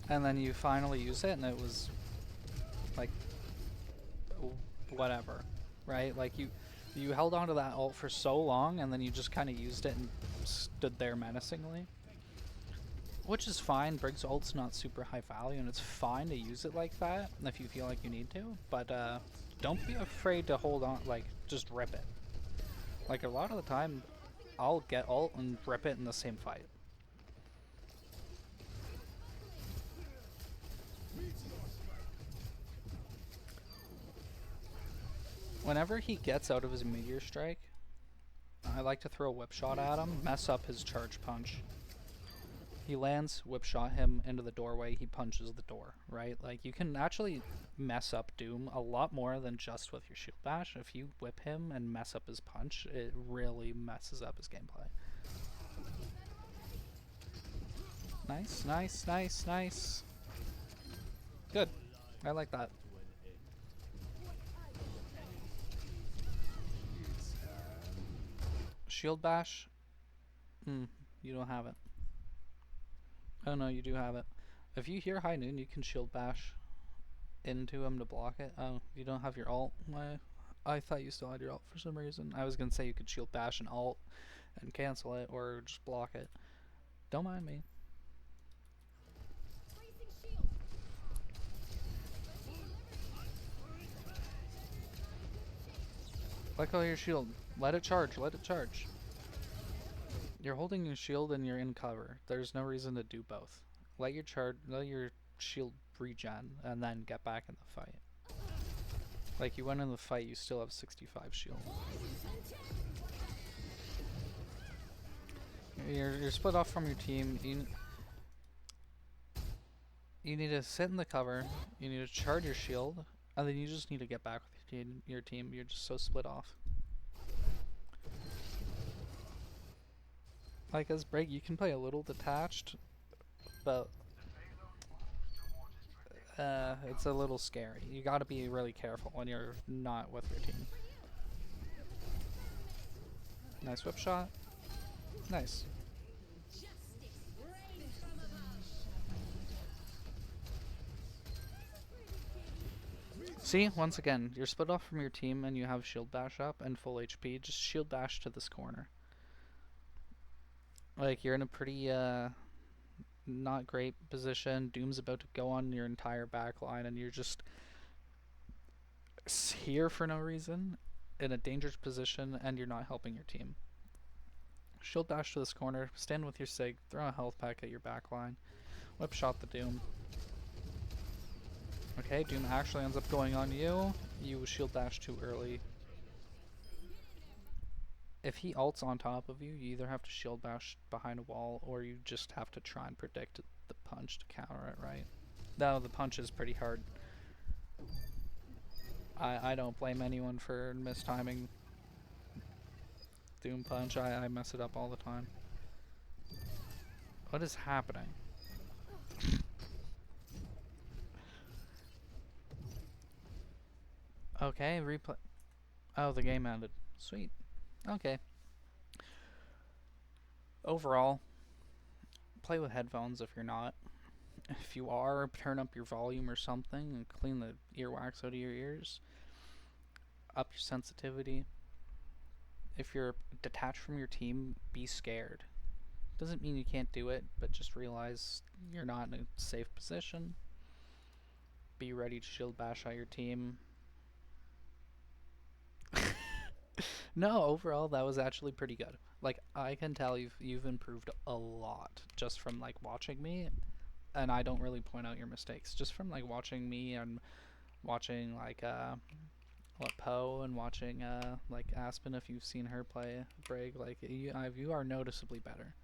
And then you finally use it, and it was like whatever, right? Like you held onto that ult for so long, and then you just kind of used it and stood there menacingly, which is fine. Brig's ult's not super high value, and it's fine to use it like that if you feel like you need to. But don't be afraid to hold on. Like, just rip it. Like, a lot of the time, I'll get ult and rip it in the same fight. Whenever he gets out of his meteor strike, I like to throw a whip shot at him, mess up his charge punch. He lands, whip shot him into the doorway, he punches the door, right? Like, you can actually mess up Doom a lot more than just with your shield bash. If you whip him and mess up his punch, it really messes up his gameplay. Nice, nice, nice, nice. Good. I like that. Shield bash? You don't have it. Oh no, you do have it. If you hear High Noon, you can shield bash into him to block it. Oh, you don't have your ult? I thought you still had your ult for some reason. I was gonna say you could shield bash and ult and cancel it, or just block it. Don't mind me. Let go of your shield. Let it charge. Let it charge. You're holding your shield and you're in cover. There's no reason to do both. Let your shield regen and then get back in the fight. Like, you went in the fight, you still have 65 shield. You're split off from your team. You need to sit in the cover. You need to charge your shield, and then you just need to get back with your team. You're just so split off. Like, as Brig, you can play a little detached, but it's a little scary. You gotta be really careful when you're not with your team. Nice whip shot. Nice. See, once again, you're split off from your team and you have shield bash up and full HP. Just shield bash to this corner. Like, you're in a pretty, not great position. Doom's about to go on your entire back line and you're just here for no reason in a dangerous position and you're not helping your team. Shield bash to this corner, stand with your Sig, throw a health pack at your back line, whip shot the Doom. Okay, Doom actually ends up going on you. You shield bash too early. If he ults on top of you, you either have to shield bash behind a wall or you just have to try and predict the punch to counter it, right? No, the punch is pretty hard. I don't blame anyone for mistiming Doom punch. I mess it up all the time. What is happening? Okay, replay. Oh, the game ended. Sweet. Okay. Overall, play with headphones if you're not. If you are, turn up your volume or something and clean the earwax out of your ears. Up your sensitivity. If you're detached from your team, be scared. Doesn't mean you can't do it, but just realize you're not in a safe position. Be ready to shield bash out your team. No, overall that was actually pretty good. Like, I can tell you've improved a lot just from like watching me, and I don't really point out your mistakes. Just from like watching me and watching like what Poe and watching like Aspen, if you've seen her play Brig, like you are noticeably better.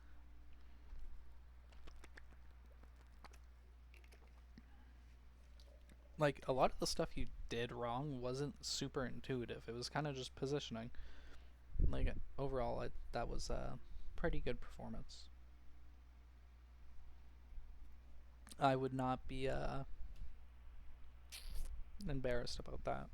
Like, a lot of the stuff you did wrong wasn't super intuitive. It was kind of just positioning. Like, overall, that was a pretty good performance. I would not be embarrassed about that.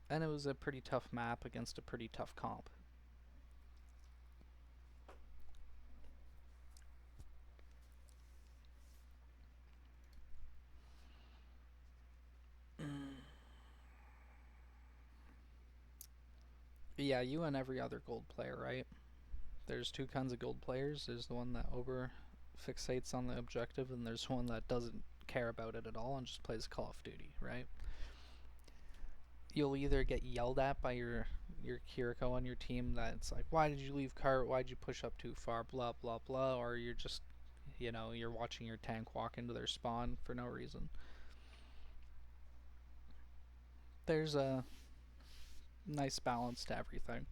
And it was a pretty tough map against a pretty tough comp. Yeah, you and every other gold player, right? There's two kinds of gold players. There's the one that over fixates on the objective, and there's one that doesn't care about it at all and just plays Call of Duty, right? You'll either get yelled at by your Kiriko on your team that's like, why did you leave cart? Why'd you push up too far? Blah blah blah. Or you're just, you're watching your tank walk into their spawn for no reason. There's a nice balance to everything.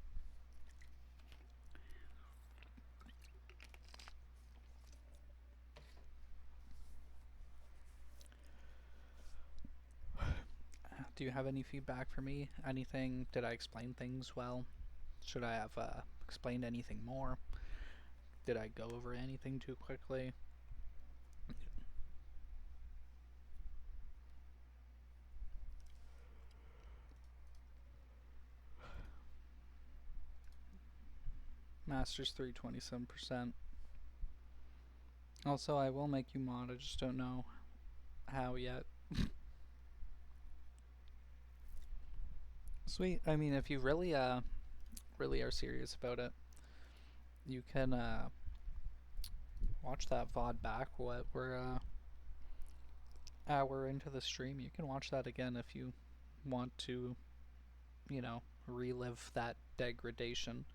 Do you have any feedback for me? Anything? Did I explain things well? Should I have explained anything more? Did I go over anything too quickly? Masters 3, 27%. Also, I will make you mod, I just don't know how yet. Sweet. I mean, if you really really are serious about it, you can watch that VOD back. What we're hour into the stream. You can watch that again if you want to, relive that degradation.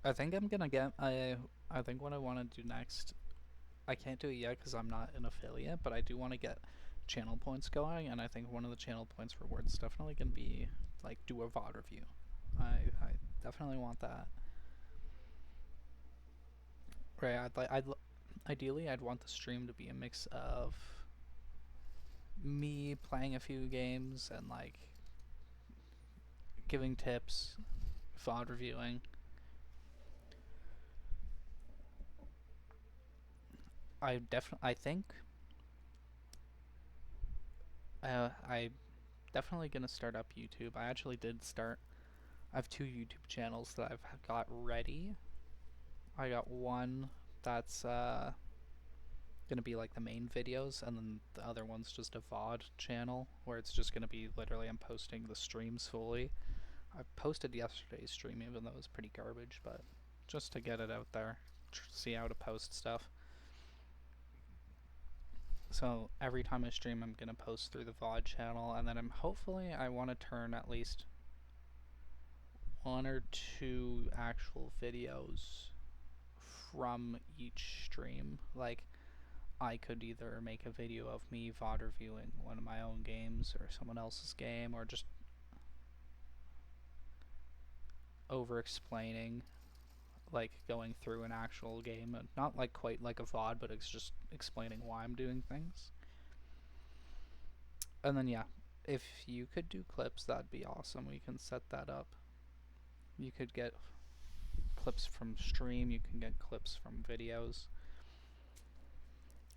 I think I'm gonna get I think what I want to do next, I can't do it yet because I'm not an affiliate, but I do want to get channel points going, and I think one of the channel points rewards is definitely gonna be like do a VOD review. I definitely want that. Right, Ideally, I'd want the stream to be a mix of me playing a few games and like giving tips, VOD reviewing. I think I definitely gonna start up YouTube. I actually did start. I have two YouTube channels that I've got ready. I got one that's gonna be like the main videos, and then the other one's just a VOD channel where it's just gonna be literally I'm posting the streams fully. I posted yesterday's stream even though it was pretty garbage, but just to get it out there, see how to post stuff. So every time I stream, I'm gonna post through the VOD channel, and then I want to turn at least one or two actual videos from each stream. Like I could either make a video of me VOD reviewing one of my own games or someone else's game, or just over explaining, like going through an actual game, not like quite like a VOD, but it's just explaining why I'm doing things. And then yeah, if you could do clips, that'd be awesome. We can set that up. You could get clips from stream, you can get clips from videos.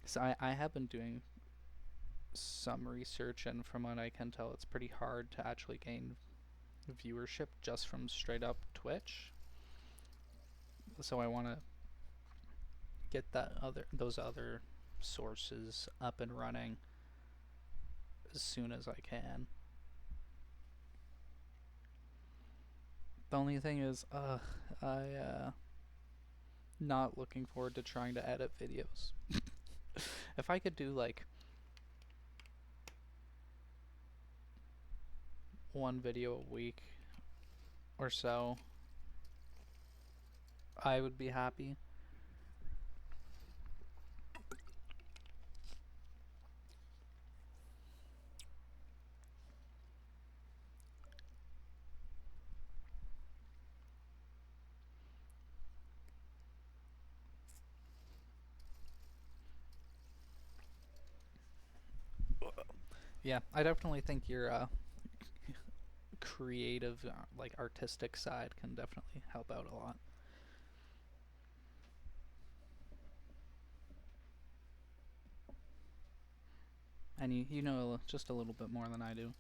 So I have been doing some research, and from what I can tell, it's pretty hard to actually gain viewership just from straight up Twitch. So I want to get those other sources up and running as soon as I can. The only thing is, I not looking forward to trying to edit videos. If I could do like one video a week or so, I would be happy. Yeah, I definitely think your creative, like artistic side can definitely help out a lot. And you know just a little bit more than I do.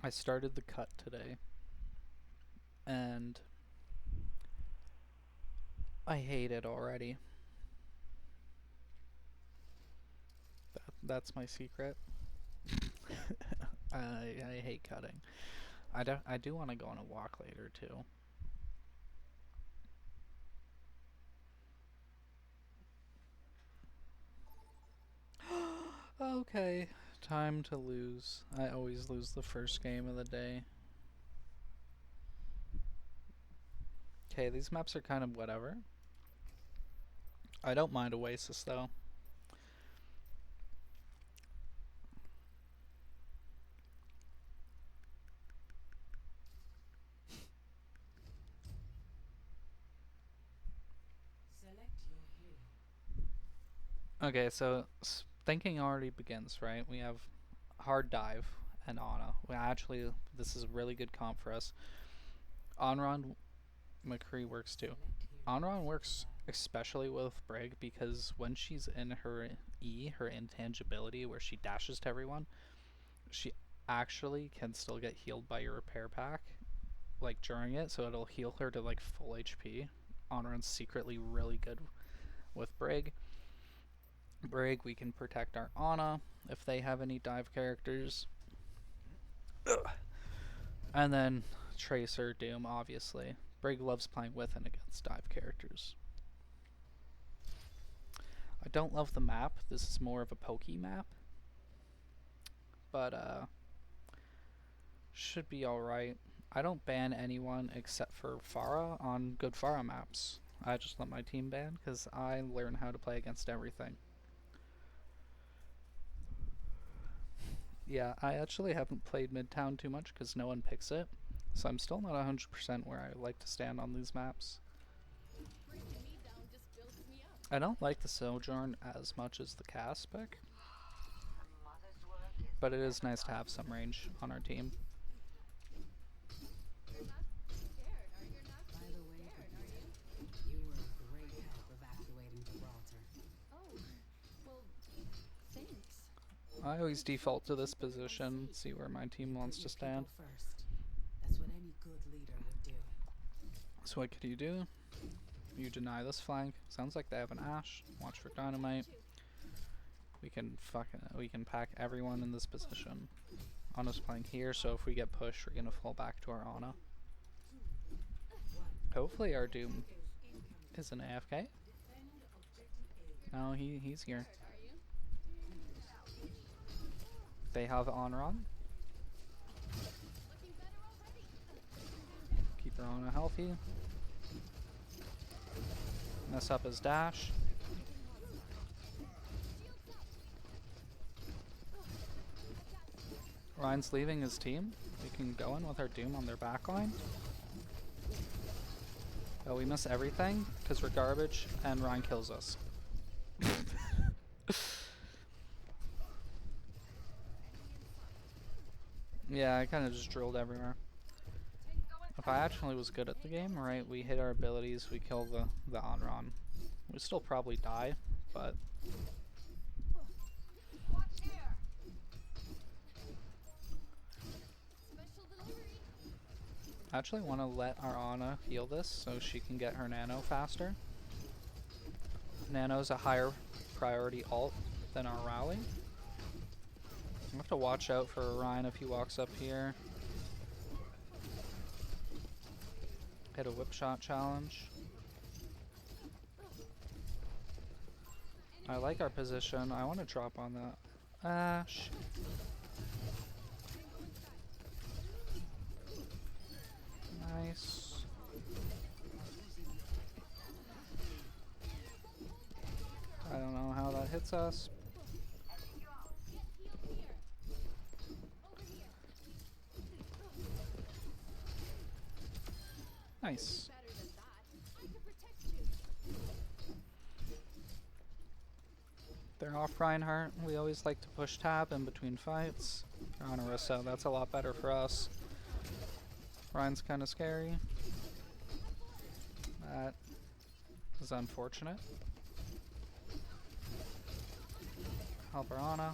I started the cut today, and I hate it already. That's my secret. I hate cutting. I do want to go on a walk later too. Okay, time to lose. I always lose the first game of the day. Okay, these maps are kind of whatever. I don't mind Oasis though.
Select your hero.
Okay, so thinking already begins, right? We have Hard Dive and Ana. This is a really good comp for us. Onron McCree works too. Onron works especially with Brig because when she's in her her intangibility, where she dashes to everyone, she actually can still get healed by your repair pack, like during it, so it'll heal her to like full HP. Onron's secretly really good with Brig. We can protect our Ana if they have any dive characters. Ugh. And then Tracer, Doom, obviously. Brig loves playing with and against dive characters. I don't love the map. This is more of a pokey map. but should be alright. I don't ban anyone except for Pharah on good Pharah maps. I just let my team ban because I learn how to play against everything. Yeah, I actually haven't played Midtown too much because no one picks it. So I'm still not 100% where I like to stand on these maps.
Breaking me down just builds me up.
I don't like the Sojourn as much as the Cass pick, but it is nice to have some range on our team.
You're not scared, are you? You're not
By the way,
scared, are you?
you were a great help evacuating Gibraltar.
Oh, well, thanks.
I always default to this position, see where my team wants to stand.
First. That's what any good leader would do.
So what could you do? You deny this flank. Sounds like they have an Ashe. Watch for dynamite. We can pack everyone in this position. Anna's playing here, so if we get pushed, we're gonna fall back to our Anna. Hopefully our Doom isn't AFK. No, he's here.
Are you?
They have Onron.
Looking better already.
Keep her Anna healthy. Mess up his dash. Ryan's leaving his team. We can go in with our Doom on their backline. Oh, we miss everything because we're garbage and Ryan kills us. Yeah, I kind of just drilled everywhere. If I actually was good at the game, right, we hit our abilities, we kill the Onron. We still probably die, but
Special delivery.
I actually want to let our Ana heal this so she can get her Nano faster. Nano's a higher priority ult than our Rally. I have to watch out for Ryan if he walks up here. Hit a whip shot challenge. I like our position. I want to drop on that Ashe. Nice. I don't know how that hits us. Nice.
Better than that. I can protect you.
They're off Reinhardt. We always like to push tab in between fights. They're on Orisa. That's a lot better for us. Ryan's kind of scary. That is unfortunate. Help our Ana.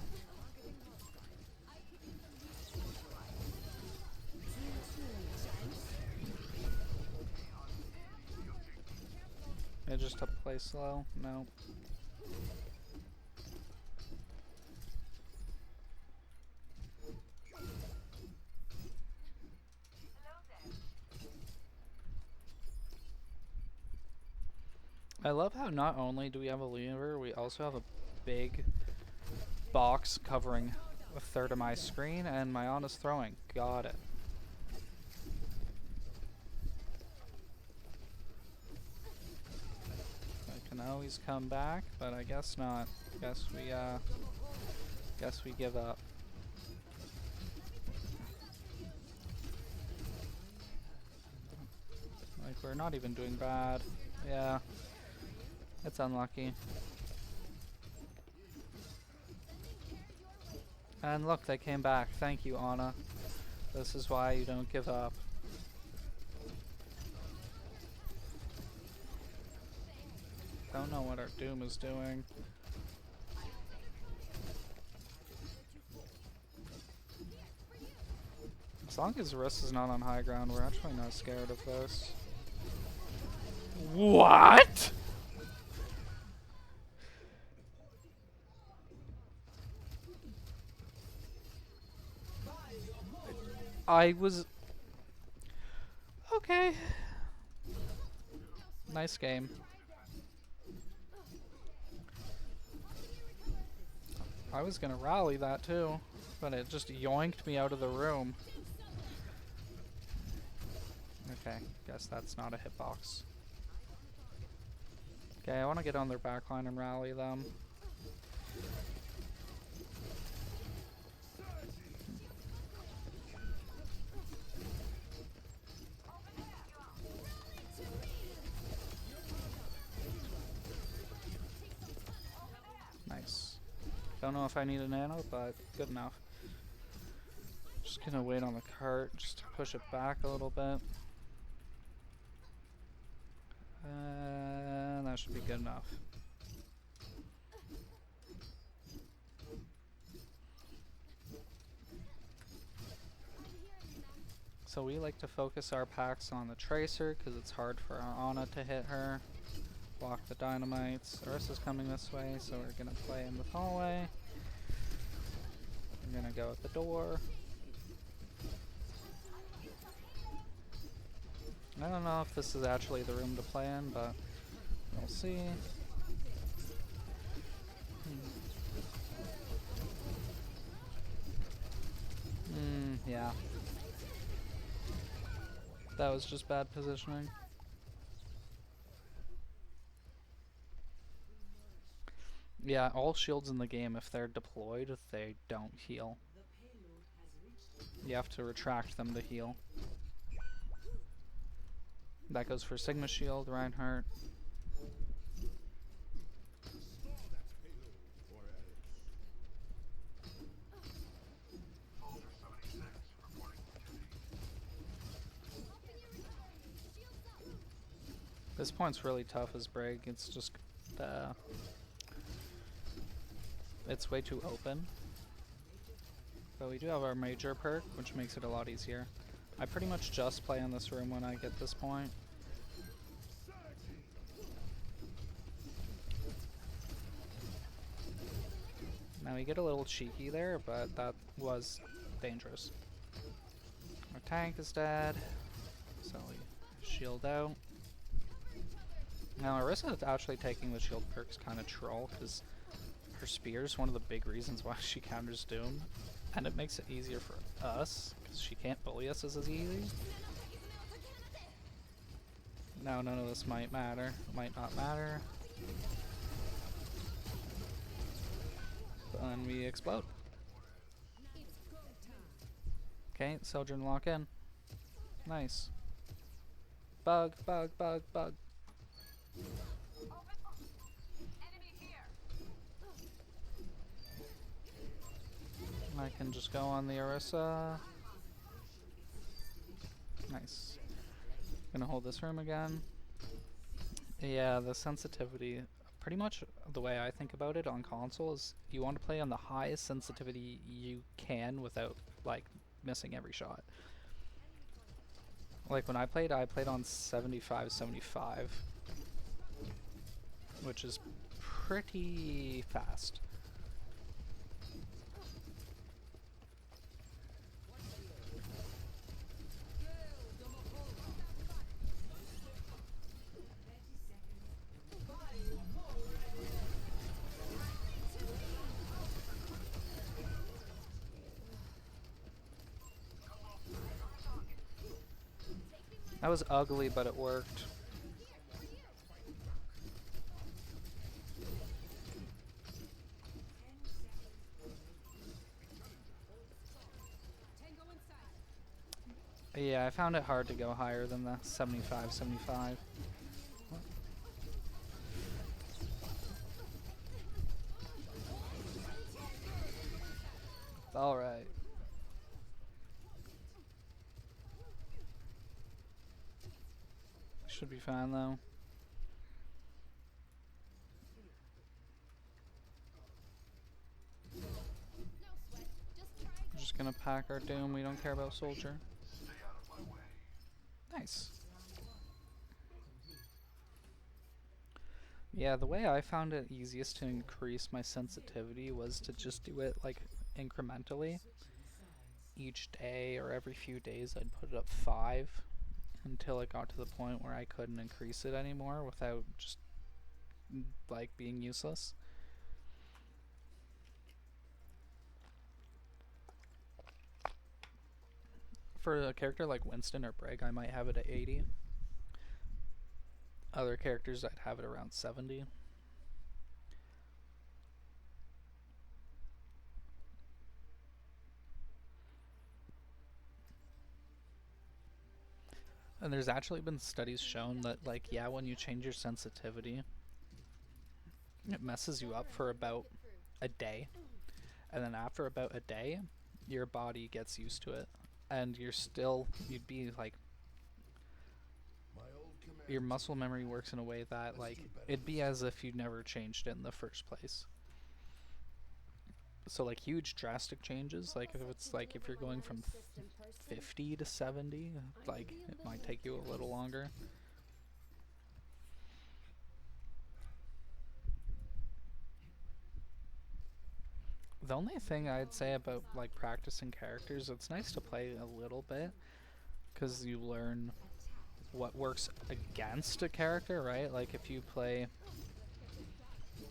They just have to play slow. No. I love how not only do we have a lever, we also have a big box covering a third of my screen, and my Ana's throwing. Got it. I can always come back, but I guess not. Guess we give up. Like, we're not even doing bad. Yeah. It's unlucky. And look, they came back. Thank you, Ana. This is why you don't give up. Don't know what our Doom is doing. As long as Russ is not on high ground, we're actually not scared of this. What? I was... Okay. Nice game. I was gonna rally that too, but it just yoinked me out of the room. Okay, guess that's not a hitbox. Okay, I want to get on their backline and rally them. Nice. Don't know if I need a nano, but good enough. Just gonna wait on the cart, just to push it back a little bit. That should be good enough. So we like to focus our packs on the Tracer because it's hard for our Ana to hit her. Block the dynamites. Ursula's coming this way, so we're gonna play in the hallway. We're gonna go at the door. I don't know if this is actually the room to play in, but we'll see. Yeah. That was just bad positioning. Yeah, all shields in the game, if they're deployed, they don't heal. You have to retract them to heal. That goes for Sigma Shield, Reinhardt. This point's really tough as Brig. It's just it's way too open. But we do have our major perk, which makes it a lot easier. I pretty much just play in this room when I get this point. Now we get a little cheeky there, but that was dangerous. Our tank is dead, so we shield out. Now Orisa is actually taking the shield perks kind of troll, because her spear is one of the big reasons why she counters Doom, and it makes it easier for us, because she can't bully us as easy. Now none of this might matter, might not matter. But then we explode. Okay, Sojourn lock in. Nice. Bug, bug, bug, bug. I can just go on the Orisa. Nice. Gonna hold this room again. Yeah, the sensitivity, pretty much the way I think about it on console is you want to play on the highest sensitivity you can without like missing every shot. Like when I played on 75, 75, which is pretty fast. That was ugly, but it worked. Yeah, I found it hard to go higher than the 75, 75. Alright. Should be fine though. We're just gonna pack our Doom, we don't care about Soldier. Nice. Yeah, the way I found it easiest to increase my sensitivity was to just do it like incrementally. Each day or every few days I'd put it up 5 until it got to the point where I couldn't increase it anymore without just like being useless. For a character like Winston or Brig, I might have it at 80. Other characters, I'd have it around 70. And there's actually been studies shown that, like, yeah, when you change your sensitivity, it messes you up for about a day. And then after about a day, your body gets used to it. And you'd be like, your muscle memory works in a way that, like, it'd be as if you never changed it in the first place. So, like, huge drastic changes, like if you're going from 50 to 70, like, it might take you a little longer. The only thing I'd say about, like, practicing characters, it's nice to play a little bit, because you learn what works against a character, right? Like, if you play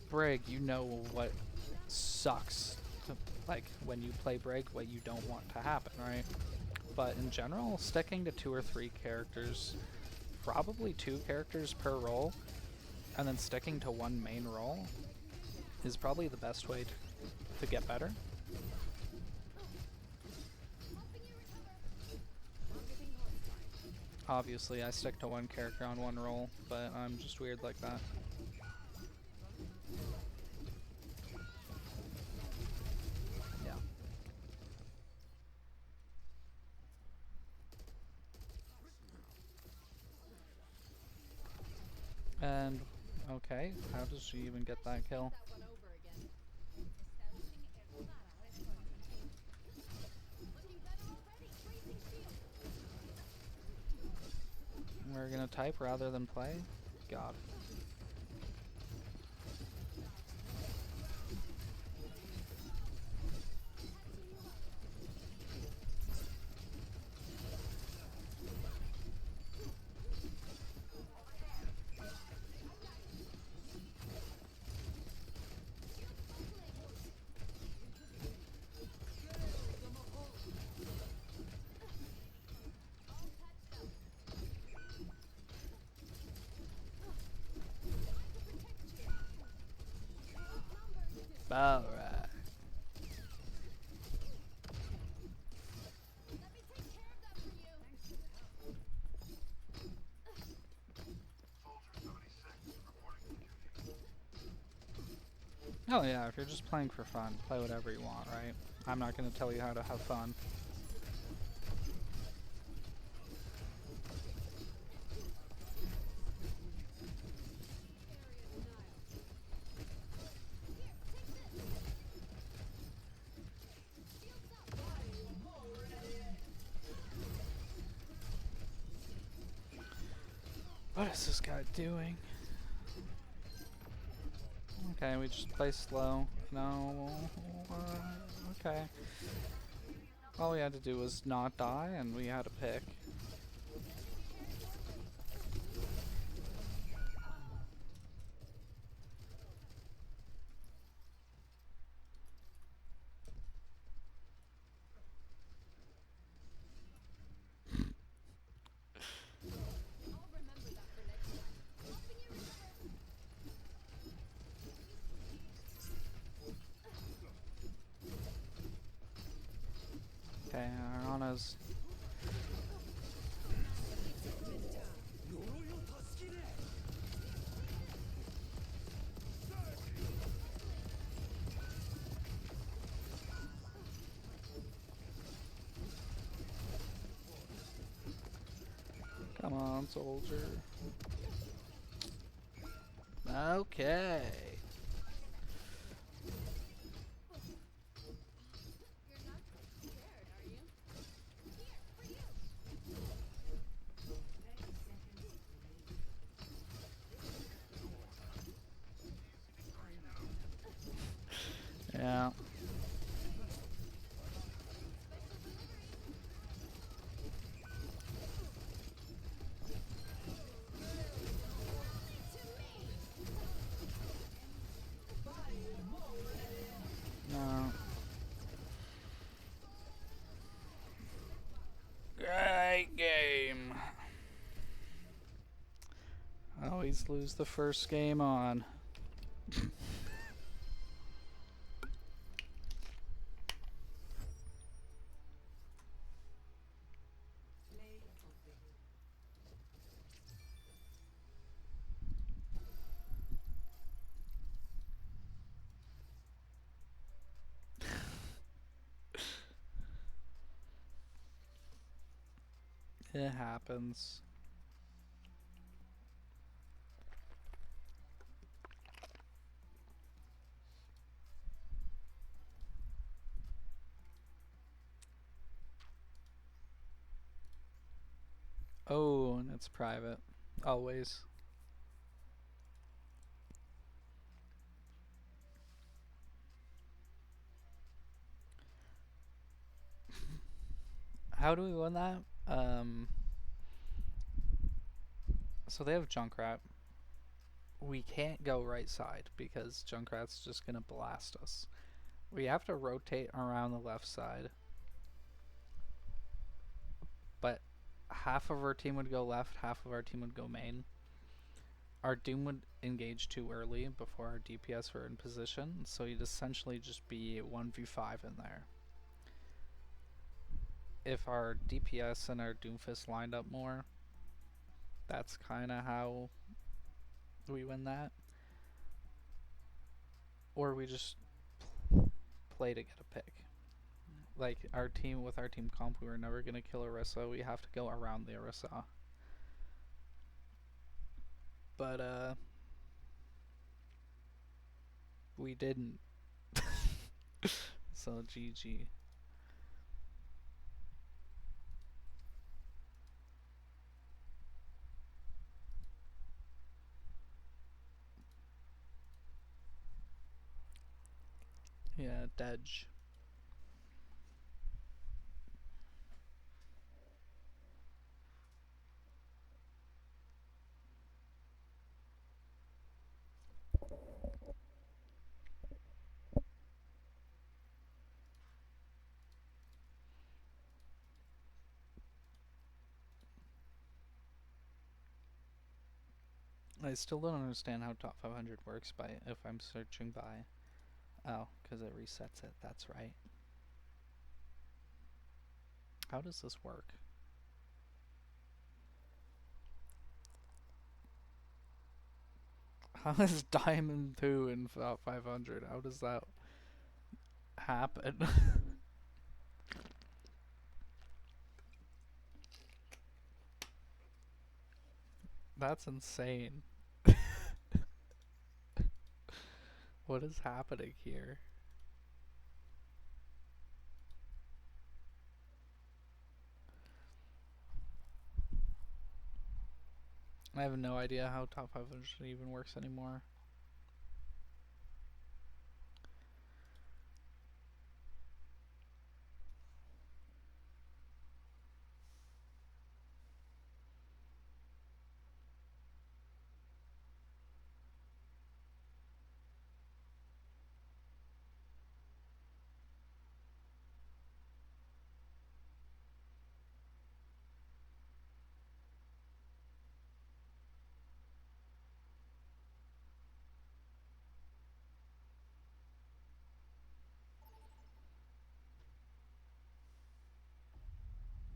Brig, you know what sucks. Like, when you play Brig, what you don't want to happen, right? But in general, sticking to 2 or 3 characters, probably 2 characters per role, and then sticking to 1 main role is probably the best way to get better. Obviously, I stick to 1 character on 1 role, but I'm just weird like that. Yeah. And, okay, how does she even get that kill? We're gonna type rather than play? God. Alright. Oh yeah, if you're just playing for fun, play whatever you want, right? I'm not gonna tell you how to have fun. What is this guy doing? Okay, we just play slow. No. Okay. All we had to do was not die, and we had a pick. Okay, Arana's. Come on, soldier. Okay. Yeah. Always lose the first game on.
Play of victory.
It happens. Oh, and it's private. Always. How do we win that? So they have Junkrat. We can't go right side because Junkrat's just gonna blast us. We have to rotate around the left side. But half of our team would go left, half of our team would go main. Our Doom would engage too early before our DPS were in position, so you'd essentially just be 1v5 in there. If our DPS and our Doomfist lined up more, that's kind of how we win that. Or we just play to get a pick. Like our team, with our team comp, we were never going to kill Orisa. We have to go around the Orisa. But we didn't. So GG. Yeah, Dej. I still don't understand how top 500 works by if I'm searching by. Oh, because it resets it. That's right. How does this work? How is Diamond 2 in top 500? How does that happen? That's insane. What is happening here? I have no idea how top 500 even works anymore.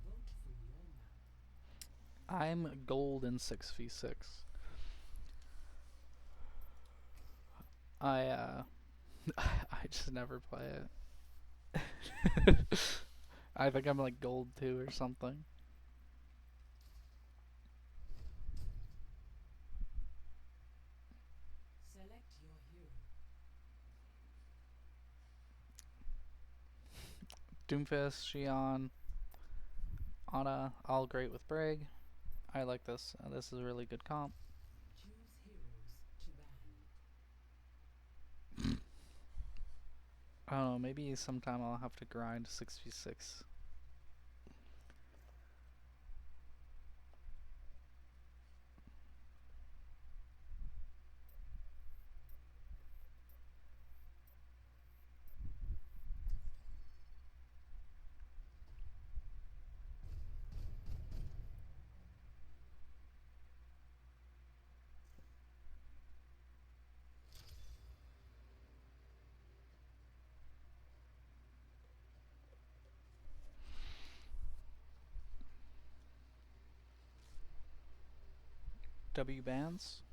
Vote for your map.
I'm gold in 6v6. I I just never play it. I think I'm like gold 2 or something.
Select your hero.
Doomfist, Xion, Ana, all great with Brig. I like this. This is a really good comp.
Choose heroes to ban.
I don't know, maybe sometime I'll have to grind 6v6. W bands.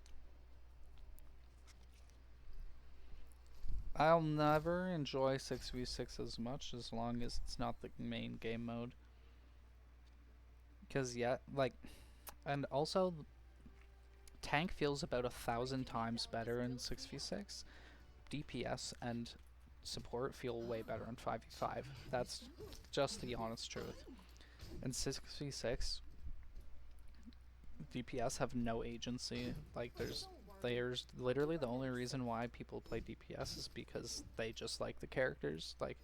I'll never enjoy 6v6 as much as long as it's not the main game mode. Because, yeah, like, and also, tank feels about 1,000 times better in 6v6. DPS and support feel way better in 5v5. That's just the honest truth. In 6v6, DPS have no agency. Like, there's literally the only reason why people play DPS is because they just like the characters. Like,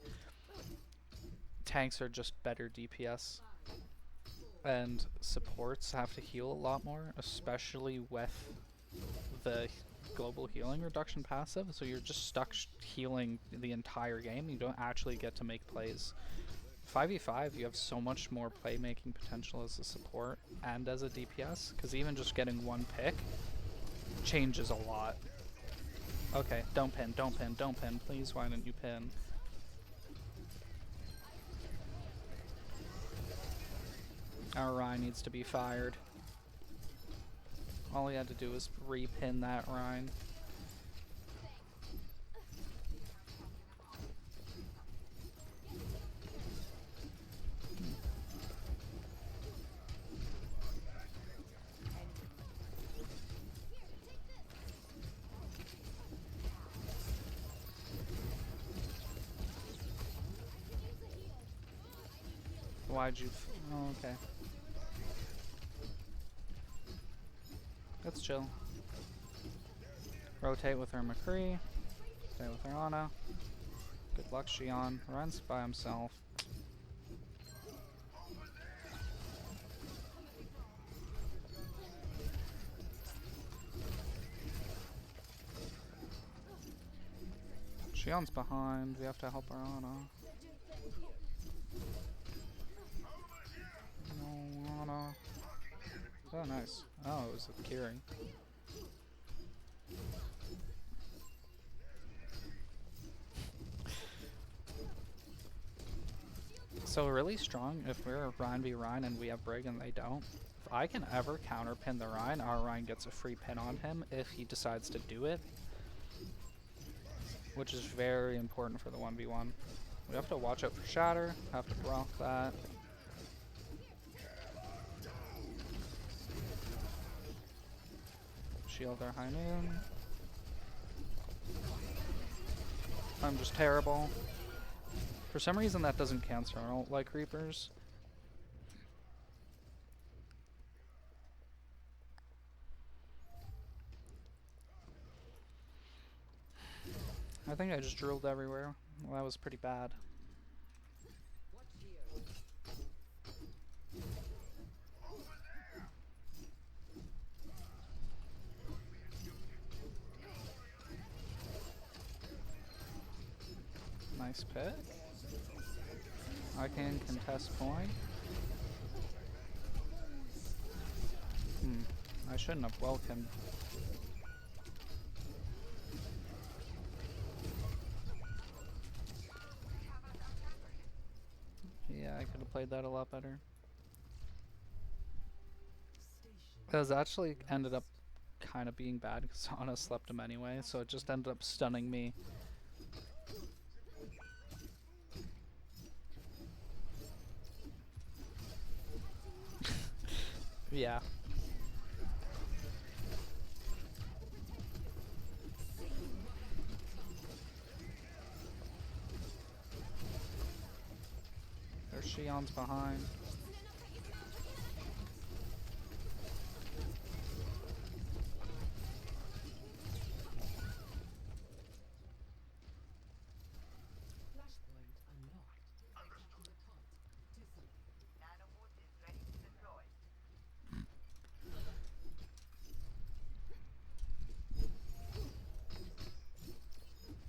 tanks are just better DPS. And supports have to heal a lot more, especially with the global healing reduction passive, so you're just stuck healing the entire game. You don't actually get to make plays. 5v5, you have so much more playmaking potential as a support and as a DPS, because even just getting one pick changes a lot. Okay, don't pin, don't pin, don't pin. Please, why didn't you pin? Our Rhine needs to be fired. All he had to do was re-pin that Rhine. Why'd you... oh, okay. Let's chill. Rotate with her McCree. Stay with her Ana. Good luck, Xion. Runs by himself. Xion's behind. We have to help our Ana. No, Ana. Oh, nice. Oh, it was a Kiri. So really strong if we're Rhine v Rhine and we have Brig and they don't. If I can ever counter pin the Rhine, our Rhine gets a free pin on him if he decides to do it. Which is very important for the 1v1. We have to watch out for Shatter, have to block that. Shield our High Noon. I'm just terrible. For some reason that doesn't cancel our ult like Reapers. I think I just drilled everywhere. Well, that was pretty bad. Nice pick. I can contest point. I shouldn't have welcomed. Yeah, I could have played that a lot better. It was actually ended up kind of being bad because Ana slept him anyway, so it just ended up stunning me. Yeah. There's Xion's behind.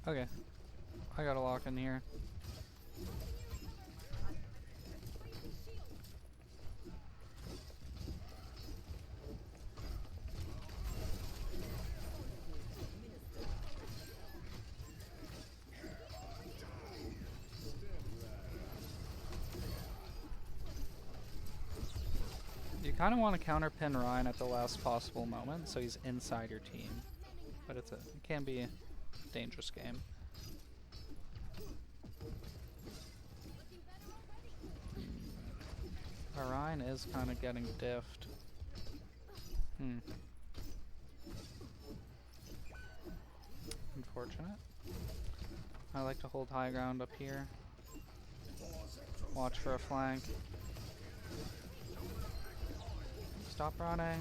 Okay, I got a lock in here. You kind of want to counterpin Ryan at the last possible moment, so he's inside your team. But it can be a dangerous game. Ryan is kind of getting diffed. Unfortunate. I like to hold high ground up here. Watch for a flank. Stop running.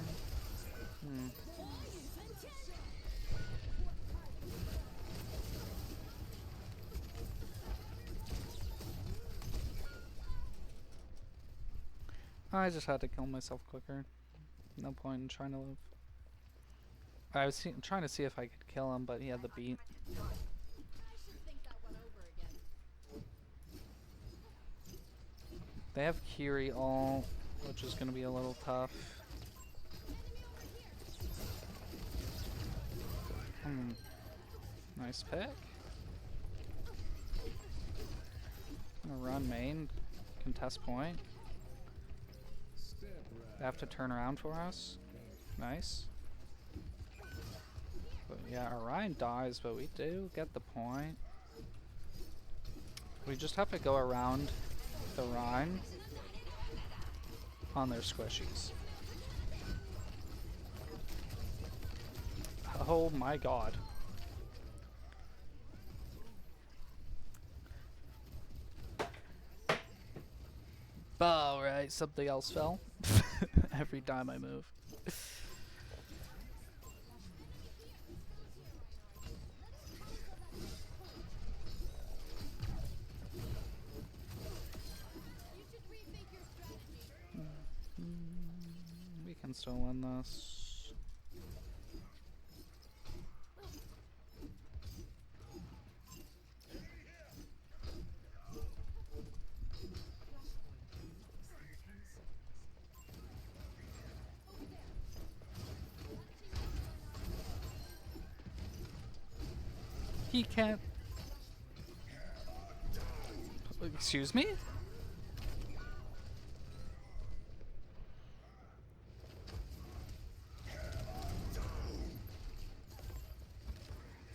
I just had to kill myself quicker. No point in trying to live. I was trying to see if I could kill him, but he had the beat.
I should think that one over again.
They have Kiri ult, which is going to be a little tough. Nice pick. I'm gonna run main, contest point. They have to turn around for us. Nice. But yeah, Orion dies, but we do get the point. We just have to go around the Rhine on their squishies. Oh my god. Alright, something else fell. Every time I move. We can still win this. He can't. Excuse me?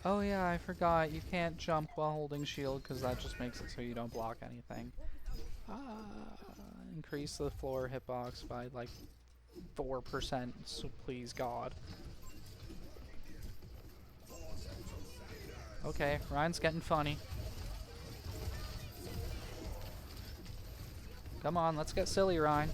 Oh yeah, I forgot. You can't jump while holding shield because that just makes it so you don't block anything. Increase the floor hitbox by like 4%, so please God. Okay, Ryan's getting funny. Come on, let's get silly, Ryan.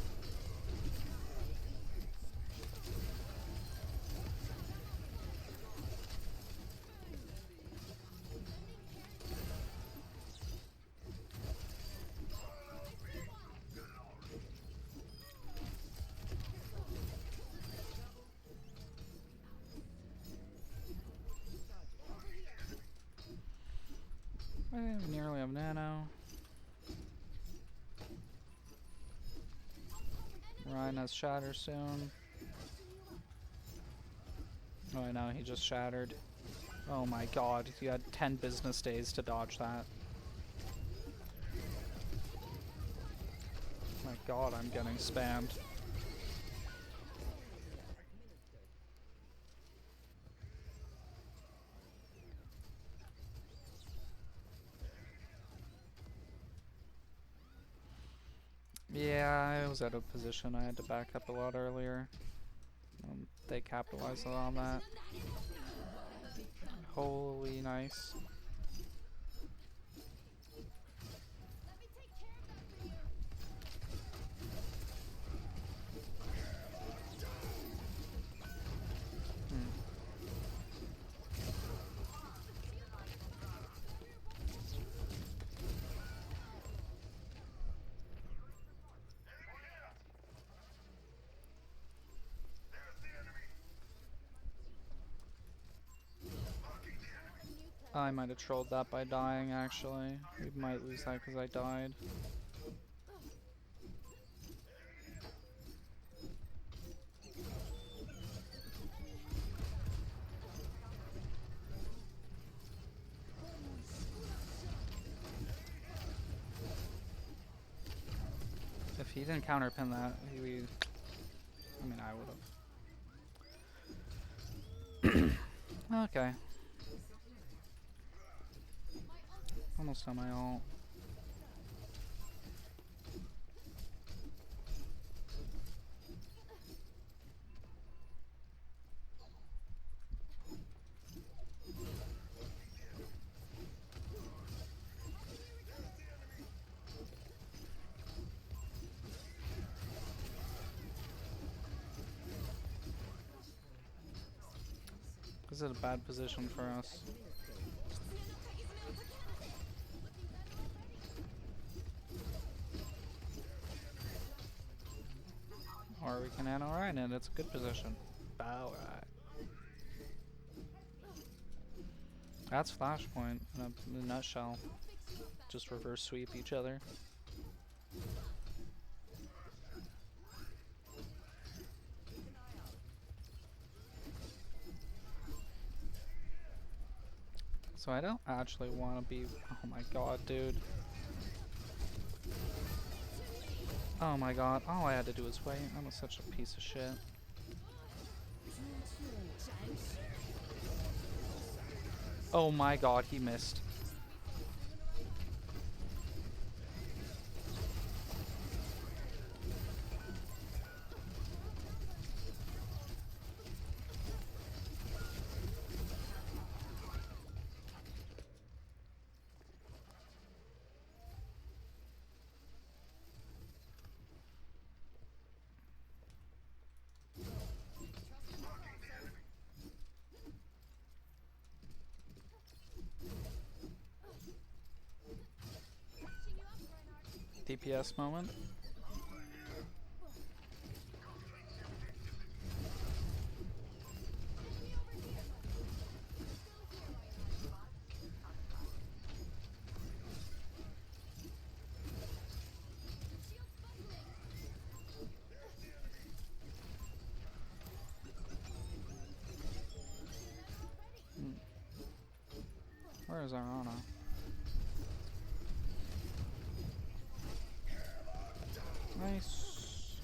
We nearly have nano. Ryan has shatter soon. Oh, I know, he just shattered. Oh my god, you had 10 business days to dodge that. My god, I'm getting spammed. Yeah, I was out of position. I had to back up a lot earlier. They capitalized on that. Holy nice. I might have trolled that by dying, actually. We might lose that because I died. If he didn't counterpin that, we Okay. Almost on my ult. This is a bad position for us. Or we can nano right in. It's a good position. Alright. That's Flashpoint in a nutshell. Just reverse sweep each other. So I don't actually want to be... Oh my god, dude. Oh my god. All I had to do was wait. I'm such a piece of shit. Oh my god, he missed. DPS moment. Where is our Ana? Nice.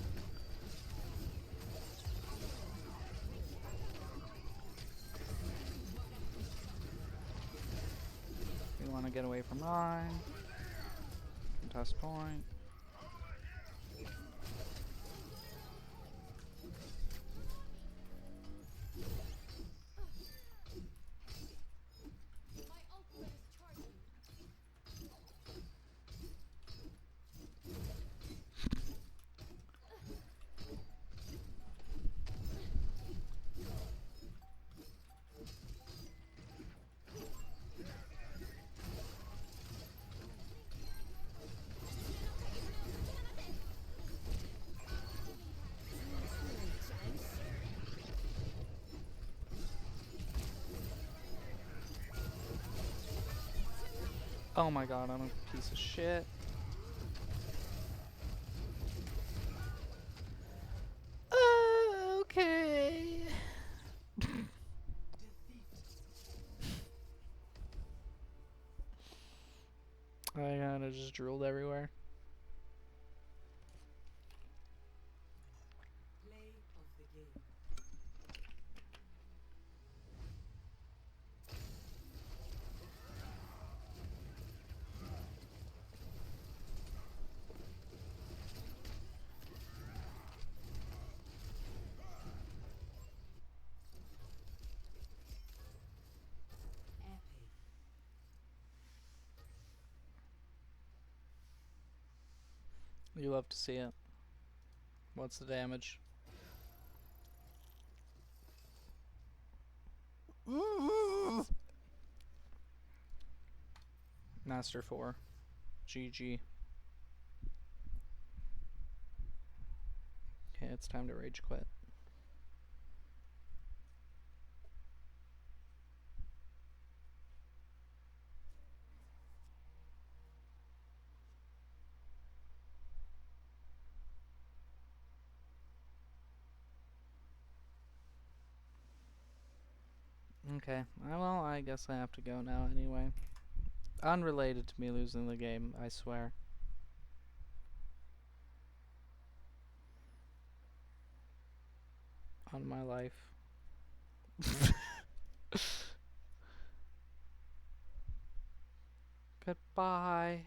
We want to get away from mine. Contest point. Oh my god, I'm a piece of shit. Okay. I kinda just drooled everywhere.
Play of the game. Epic.
You love to see it. What's the damage? Master 4. GG. Okay, it's time to rage quit. Okay, well, I guess I have to go now anyway. Unrelated to me losing the game, I swear. On my life. Goodbye.